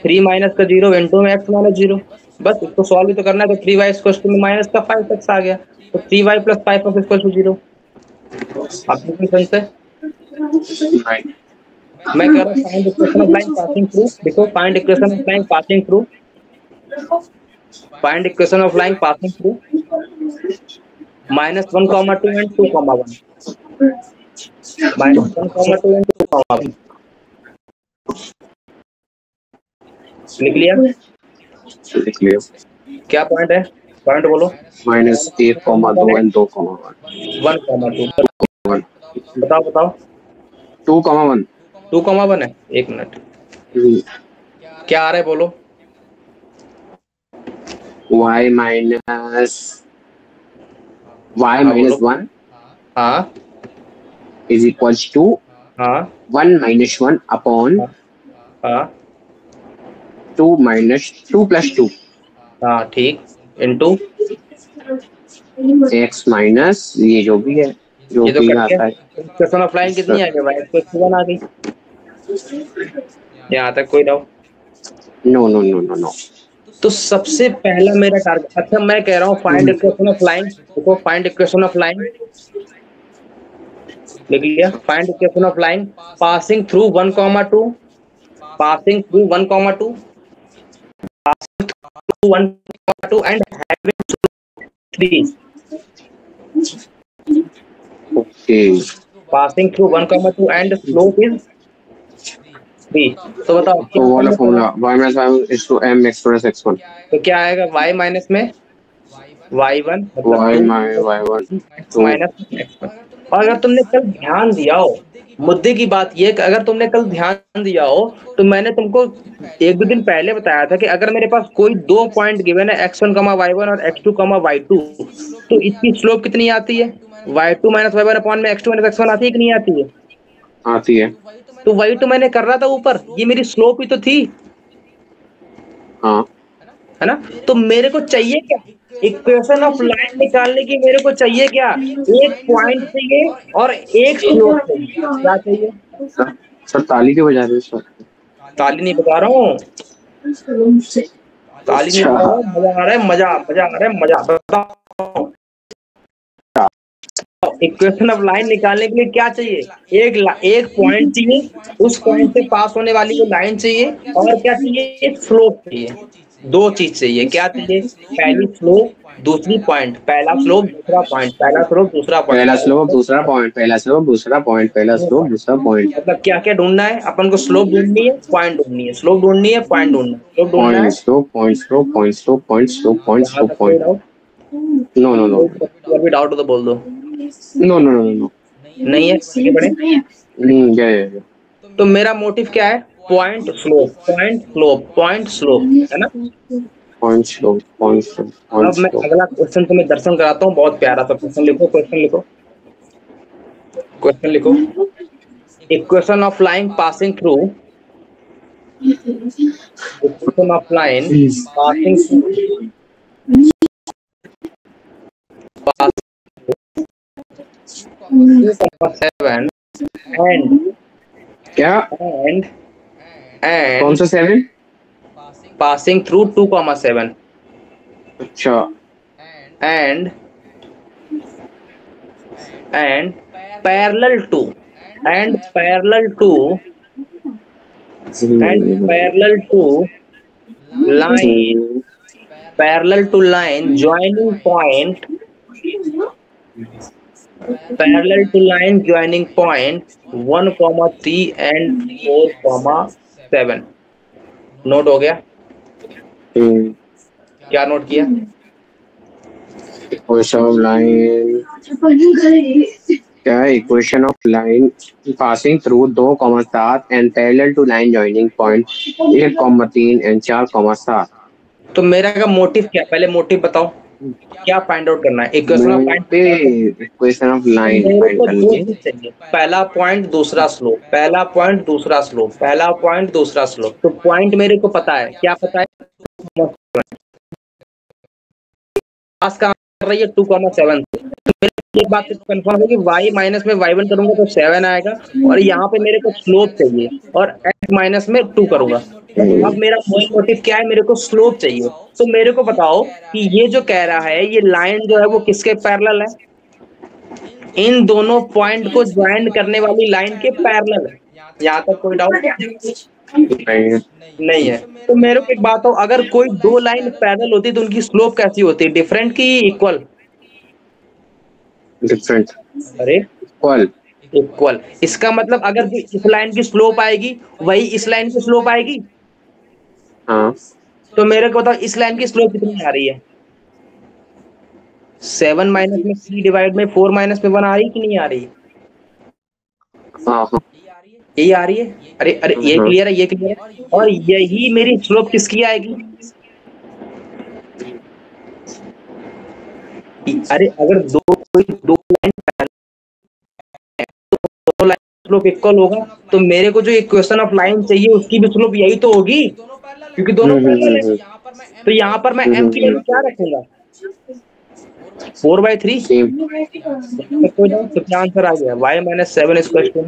3 माइनस का 0 इनटू में x माइनस 0। बस इसको सॉल्व भी तो करना है। तो 3y इक्वल टू माइनस का 5x आ गया। तो 3y plus 5x equal to 0। अब क्वेश्चन से मैं कह रहा हूं find equation of line passing through. देखो, find equation of line passing through find equation of line passing through -1, 2 and 2, 1. -1, 2 and 2, 1. लिख लिया? लिख लिया। क्या पॉइंट है? पॉइंट बोलो। -1, 2 and 2, 1, 2। बताओ 2, 1। 2, 1 है। एक मिनट, क्या आ रहा है बोलो? y minus 1 हाँ is equals to हाँ 1 minus 1 upon हाँ 2 minus 2 plus 2 हाँ, ठीक, इनटू x माइनस ये जो भी है, जो ये तो भी कट आता गया। है। इक्वेशन ऑफ लाइन कितनी आ गई भाई? इक्वेशन आ गई। यहाँ तक कोई डाउट? नो। तो सबसे पहला मेरा टारगेट, अच्छा मैं कह रहा हूँ फाइंड इक्वेशन ऑफ लाइन। देखो फाइंड इक्वेशन ऑफ लाइन लिख लिया। Find equation of line passing through 1, 2, passing through 1, 2, passing through 1, 2 and having 3। Okay, passing through 1, 2 and slope is 3। तो बताओ तो वाला formula y minus y is to m x plus x1। तो क्या आएगा? y minus में y1 y minus y1 minus x1। और अगर तुमने कल ध्यान दिया हो, मुद्दे की बात ये कि अगर तुमने कल ध्यान दिया हो तो मैंने तुमको 1-2 दिन पहले बताया था कि अगर मेरे पास कोई 2 पॉइंट गिवन है x1, y1 और x2, y2, तो इसकी स्लोप कितनी आती है? y2 माइनस y1 अपॉन में x2 माइनस x1 आती है कि नहीं आती है? आती है। तो वही तो मैंने कर रहा था ऊपर, ये मेरी स्लोप ही तो थी, हाँ, है ना? तो मेरे को चाहिए क्या? इक्वेशन ऑफ लाइन निकालने की मेरे को चाहिए क्या? एक पॉइंट चाहिए और एक स्लोप चाहिए। क्या चाहिए? सर ताली क्यों बजा रहे हो सर? ताली नहीं बजा रहा हूँ, ताली नहीं बजा रहा हूँ, मजा आ रहा है, मजा। बताओ इक्वेशन ऑफ लाइन निकालने के लिए क्या चाहिए? एक पॉइंट चाहिए, उस पॉइंट से पास होने वाली वो लाइन चाहिए, और क्या चाहिए? एक स्लोप चाहिए। 2 चीज चाहिए। क्या चाहिए? पहली स्लोप, दूसरी पॉइंट। पहला स्लोप, दूसरा पॉइंट। पहला स्लोप, दूसरा पॉइंट। पहला स्लोप, दूसरा पॉइंट। पहला स्लोप, दूसरा पॉइंट। पहला स्लोप, दूसरा पॉइंट। मतलब क्या क्या ढूंढना है अपन को? स्लोप ढूंढनी है, पॉइंट ढूंढनी है, स्लोप ढूंढनी है, पॉइंट ढूंढना है। स्लोप ढूंढना है, slope, point, slope, point, slope, point, slope, point, slope, point. No. और भी डाउट हो तो बोल दो। नो। नहीं है? आगे बढ़े। या। तो मेरा मोटिव क्या है? Point slope, point slope, point slope, है ना? Point slope, point slope. अब मैं अगला क्वेश्चन तुम्हें दर्शन कराता हूँ। बहुत प्यारा सा क्वेश्चन लिखो, क्वेश्चन लिखो। Equation of line passing through, equation of line passing through 2,7 and क्या? एंड कौन सा 7? पासिंग थ्रू 2,7 अच्छा। and parallel to line joining point, parallel to line joining point 1,3 and 4,7। Note हो गया? क्या नोट किया? इक्वेशन ऑफ लाइन क्या है? Equation of line passing through 2,7 and parallel to line joining point 1,3 and 4,7। तो मेरा का मोटिव क्या? पहले मोटिव बताओ, क्या फाइंड आउट करना है? इक्वेशन ऑफ लाइन फाइंड करनी। पहला पॉइंट, दूसरा स्लोप, पहला पॉइंट, दूसरा स्लोप, पहला पॉइंट, दूसरा स्लोप। तो पॉइंट मेरे को पता है, क्या पता है? पास कहाँ कर रही है? 2,7। एक बात तो कंफर्म है कि y माइनस में y1 करूंगा तो 7 आएगा, और यहाँ पे मेरे को स्लोप चाहिए, और x माइनस में 2 करूंगा। अब मेरा मोटिव क्या है? मेरे को स्लोप चाहिए। तो मेरे को बताओ कि ये जो कह रहा है, ये लाइन जो है वो किसके पैरेलल है? इन दोनों पॉइंट को ज्वाइन करने वाली लाइन के पैरेलल है। यहाँ तक कोई डाउट? नहीं है। नहीं है। तो मेरे को एक बात हो, अगर कोई दो लाइन पैरेलल होती तो उनकी स्लोप कैसी होती, डिफरेंट की इक्वल? डिफरेंट। अरे इक्वल। इक्वल, इसका मतलब अगर जो इस लाइन की स्लोप आएगी वही इस लाइन की स्लोप आएगी। हाँ तो मेरे को बताओ इस लाइन की स्लोप कितनी आ रही है? 7 माइनस में 3 डिवाइड में 4 माइनस में 1 आ रही कि नहीं आ रही? हाँ हाँ यही आ रही है। अरे अरे ये हाँ। क्लियर है, ये क्लियर है। और यही मेरी स्लोप किसकी आएगी? अरे अगर दो लाइन, दो लाइन स्लोप इक्वल होगा तो मेरे को जो इक्वेशन ऑफ लाइन चाहिए उसकी भी स्लोप यही तो होगी, क्योंकि दोनों पैरेलल है। तो यहाँ पर मैं m की वैल्यू क्या रखूंगा? 4/3। सेम। तो क्या आंसर आ गया? y minus 7 equal to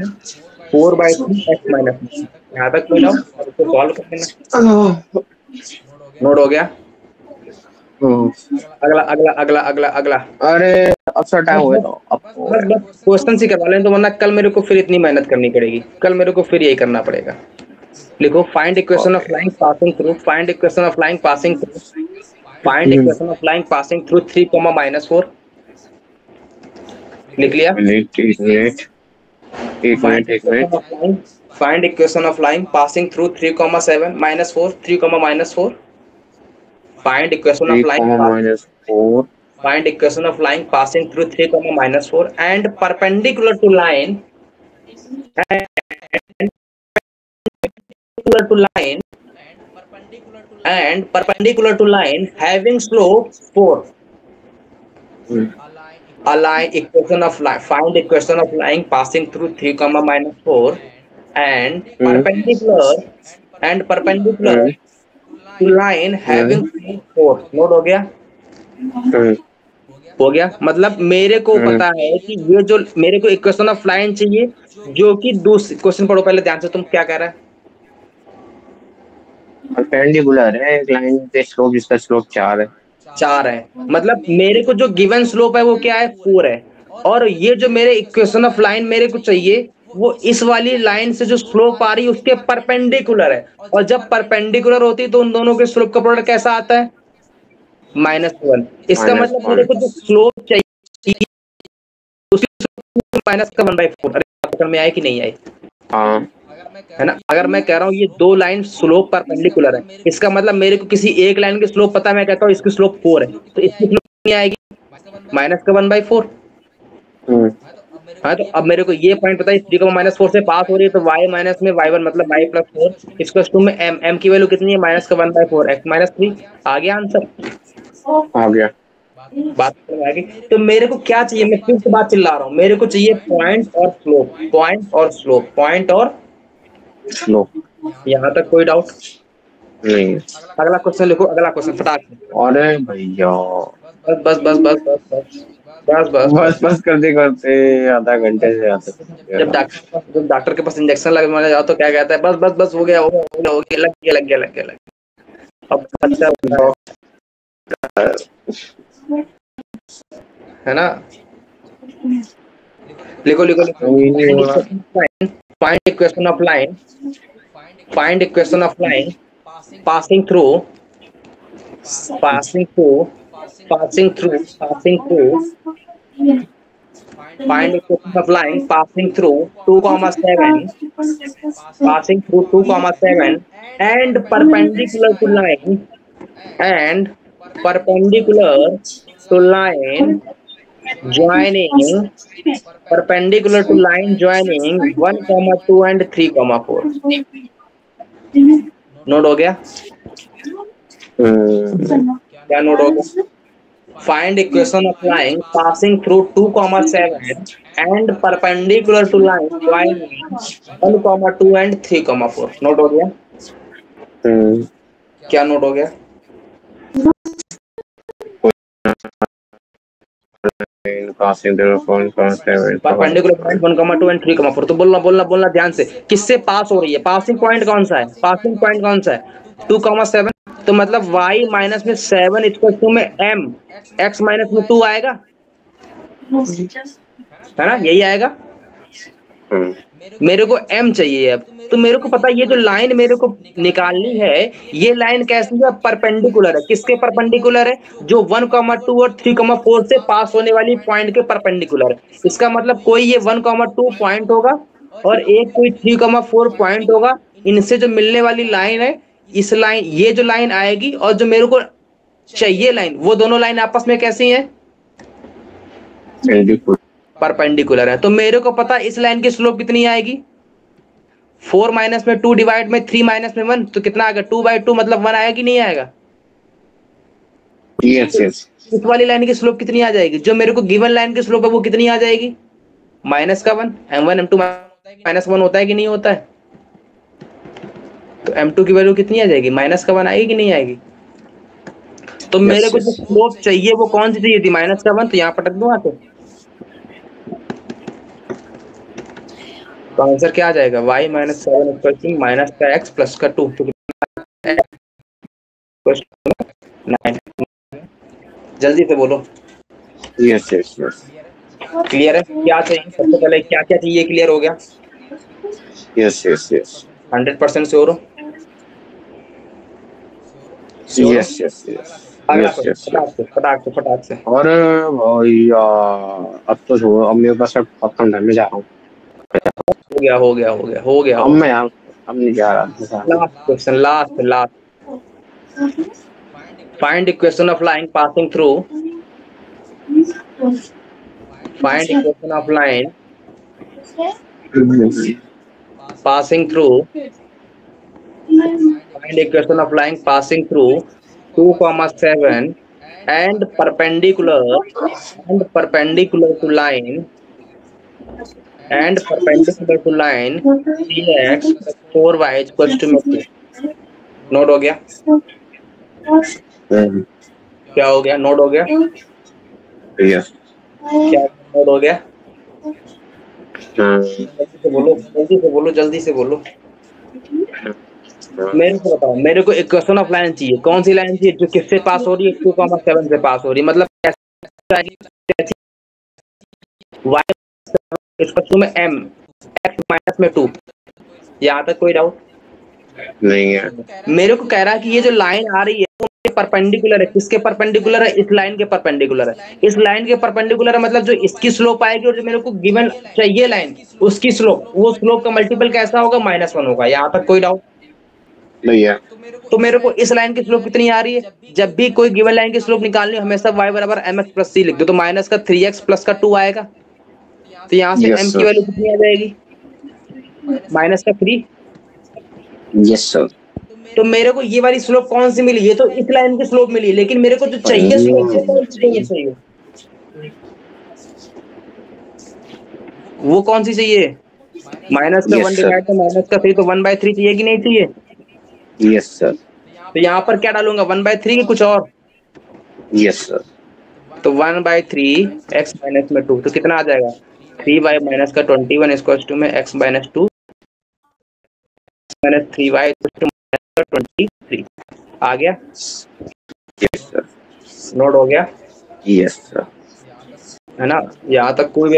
4/3 x minus. यहाँ तक कोई डाउट? अब इसको सॉल्व कर लेना। नोट हो गया? अगला अगला अगला अगला अगला। अरे अब सर टाइम हुआ तो अब बस बस क्वेश्चन ही करवा लें, तो वरना कल मेरे को फिर इतनी मेहनत करनी पड़ेगी, कल मेरे को फिर यही करना पड़ेगा। लिखो find equation of line passing through, find equation of line passing through, find equation of line passing through 3, -4। लिख लिया? एक minute find equation of line passing through 3, 7 -4 3, -4। Find equation of line -4 find equation of line passing through 3, -4 and perpendicular to line and perpendicular to line having slope 4. Align equation of line, find equation of line passing through 3, -4 and perpendicular to line having slope 4. Note हो गया? हो गया। मतलब मेरे को पता है कि ये जो मेरे को इक्वेशन ऑफ लाइन चाहिए, जो कि दूसरी क्वेश्चन पढ़ो पहले ध्यान से, तुम क्या कह रहा है? परपेंडिकुलर है एक लाइन पे स्लोप जिसका स्लोप 4 है। 4 है, मतलब मेरे को जो गिवन स्लोप है वो क्या है? 4 है। और ये जो मेरे इक्वेशन ऑफ लाइन मेरे को चाहिए वो इस वाली लाइन से जो स्लोप आ रही है उसके परपेंडिकुलर है, और जब परपेंडिकुलर होती है तो उन दोनों के स्लोप का प्रोडक्ट कैसा आता है? -1। इसका मतलब मेरे को जो स्लोप चाहिए उसकी माइनस का 1/4। अरे पकड़ में आए कि नहीं आए? हाँ है ना? अगर मैं कह रहा हूँ ये दो लाइन स्लोप परपेंडिकुलर है, इसका मतलब मेरे को किसी एक लाइन की स्लोप पता है, मैं कहता हूँ इसकी स्लोप 4 है, तो इसकी स्लोप नहीं आएगी माइनस का 1/4। हाँ, तो अब मेरे को ये पॉइंट पता है, 3, -4 से पास हो रही है तो y माइनस में y1 मतलब y + 4 इसको टू में m की वैल्यू कितनी है? माइनस का 1/4 x - 3। आ गया आंसर? आ गया। बात आ गई। तो मेरे को क्या चाहिए? मैं फिर से बात चिल्ला रहा हूँ, मेरे को चाहिए पॉइंट और स्लोप, पॉइंट और स्लोप, पॉइंट और स्लोप। यहाँ तक कोई डाउट नहीं। अगला क्वेश्चन लिखो, अगला क्वेश्चन फटाक से। अरे भैया बस बस बस बस बस बस बस बस बस करते करते आधा घंटे से आते। जब डॉक्टर के पास इंजेक्शन लगवाने जाओ तो क्या कहता है? बस बस बस हो गया हो गया हो गया हो गया, लग गया लग गया लग गया लग गया। अब अच्छा बताओ, है ना? लिखो लिखो लिखो। Find equation of line, find equation of line passing through find equation of line passing through 2, 7 and perpendicular to line joining 1, 2 and 3, 4। Note हो गया? क्या नोट हो गया? Find equation of line passing through 2, 7 and perpendicular to line joining 1, 2 and 3, 4। Note हो गया? क्या note हो गया? Perpendicular point 1, 2 and 3, 4। तो बोलना बोलना बोलना ध्यान से, किससे पास हो रही है? पासिंग पॉइंट कौन सा है? पासिंग पॉइंट कौन सा है? 2, 7। तो मतलब y माइनस में 7 इक्वल टू में m, x माइनस में 2 आएगा, है ना? यही आएगा। मेरे को m चाहिए अब। तो मेरे को पता है ये जो लाइन मेरे को निकालनी है, ये लाइन कैसी है, परपेंडिकुलर है। किसके परपेंडिकुलर है? जो 1,2 और 3,4 से पास होने वाली पॉइंट के परपेंडिकुलर है। इसका मतलब कोई ये 1,2 पॉइंट होगा और एक कोई 3,4 पॉइंट होगा। इनसे जो मिलने वाली लाइन है, इस लाइन, ये जो लाइन आएगी और जो मेरे को चाहिए लाइन, वो दोनों लाइन आपस में कैसी हैं? परपेंडिकुलर है। तो मेरे को पता इस लाइन की स्लोप कितनी आएगी? 4 माइनस में 2 डिवाइड में 3 माइनस में 1, तो कितना आएगा? 2/2 मतलब 1 आएगा कि नहीं आएगा? Yes yes. इस वाली लाइन की स्लोप कितनी आ जाएगी? जो मेरे को गिवन लाइन की स्लोप है वो कितनी आ जाएगी? -1। m1 m2 -1 होता है कि नहीं होता है? तो m2 की वैल्यू कितनी आ जाएगी? -1 आएगी कि नहीं आएगी? तो मेरे को जो स्लोप चाहिए वो कौन सी चाहिए थी? -1। तो यहाँ पर रख दूं आके, तो आंसर क्या आ जाएगा? y -7 माइनस का x प्लस का 2, तो 9। जल्दी से बोलो। Yes yes yes. क्लियर है? क्या चाहिए सबसे पहले, क्या क्या चाहिए? क्लियर हो गया? Yes yes yes. 100% श्योर हो? Yes yes yes. अगला यस यस। फटाक से। और भैया अब तो छोड़ो, अब मेरे पास अब कम टाइम में जा रहा हूँ। हो गया। अब मैं यार अब नहीं जा रहा। Last question, last. Find equation of line passing through, find equation of line passing through, find equation of line passing through 2,7 and perpendicular to line 3x plus 4y equals to 2। Note हो गया? क्या हो गया? Note हो गया? Yes. क्या note हो गया? जल्दी से बोलो। मेरे को बताओ, मेरे को इक्वेशन ऑफ लाइन चाहिए। कौन सी लाइन चाहिए? जो किससे पास हो रही है? 2,7 से पास हो रही है। मतलब y में m, x माइनस में 2। यहाँ तक कोई डाउट नहीं है? मेरे को कह रहा है कि ये जो लाइन आ रही है वो परपेंडिकुलर है। किसके परपेंडिकुलर है? इस लाइन के परपेंडिकुलर है। इस लाइन के परपेंडिकुलर है, मतलब जो इसकी स्लोप आएगी और जो मेरे को गिवन चाहिए लाइन, उसकी स्लोप, वो स्लोप का मल्टीपल कैसा होगा? -1 होगा। यहाँ तक कोई डाउट नहीं है? तो मेरे को इस लाइन की स्लोप कितनी आ रही है? जब भी कोई गिवन लाइन की स्लोप निकालनी हो, हमेशा y बराबर mx प्लस c लिख दो। तो माइनस का 3x प्लस का 2 आएगा। तो यहाँ से m की वैल्यू कितनी आ जाएगी? -3। Yes sir. तो मेरे को ये वाली स्लोप कौन सी मिली? ये तो इस लाइन की स्लोप मिली, लेकिन मेरे को जो चाहिए स्लोप चाहिए, वो कौन सी चाहिए? -1 डिवाइड में -3, तो 1/3 चाहिए कि नहीं चाहिए? Yes sir. तो यहाँ पर क्या डालूंगा? 1/3 की कुछ और? Yes sir. तो 1/3 x माइनस में 2, तो कितना आ जाएगा? 3y माइनस का 21 इक्वल्स टू में x माइनस 2 माइनस 3y 23 आ गया? Yes sir. नोट हो गया? Yes sir. है ना? यहाँ तक कोई भी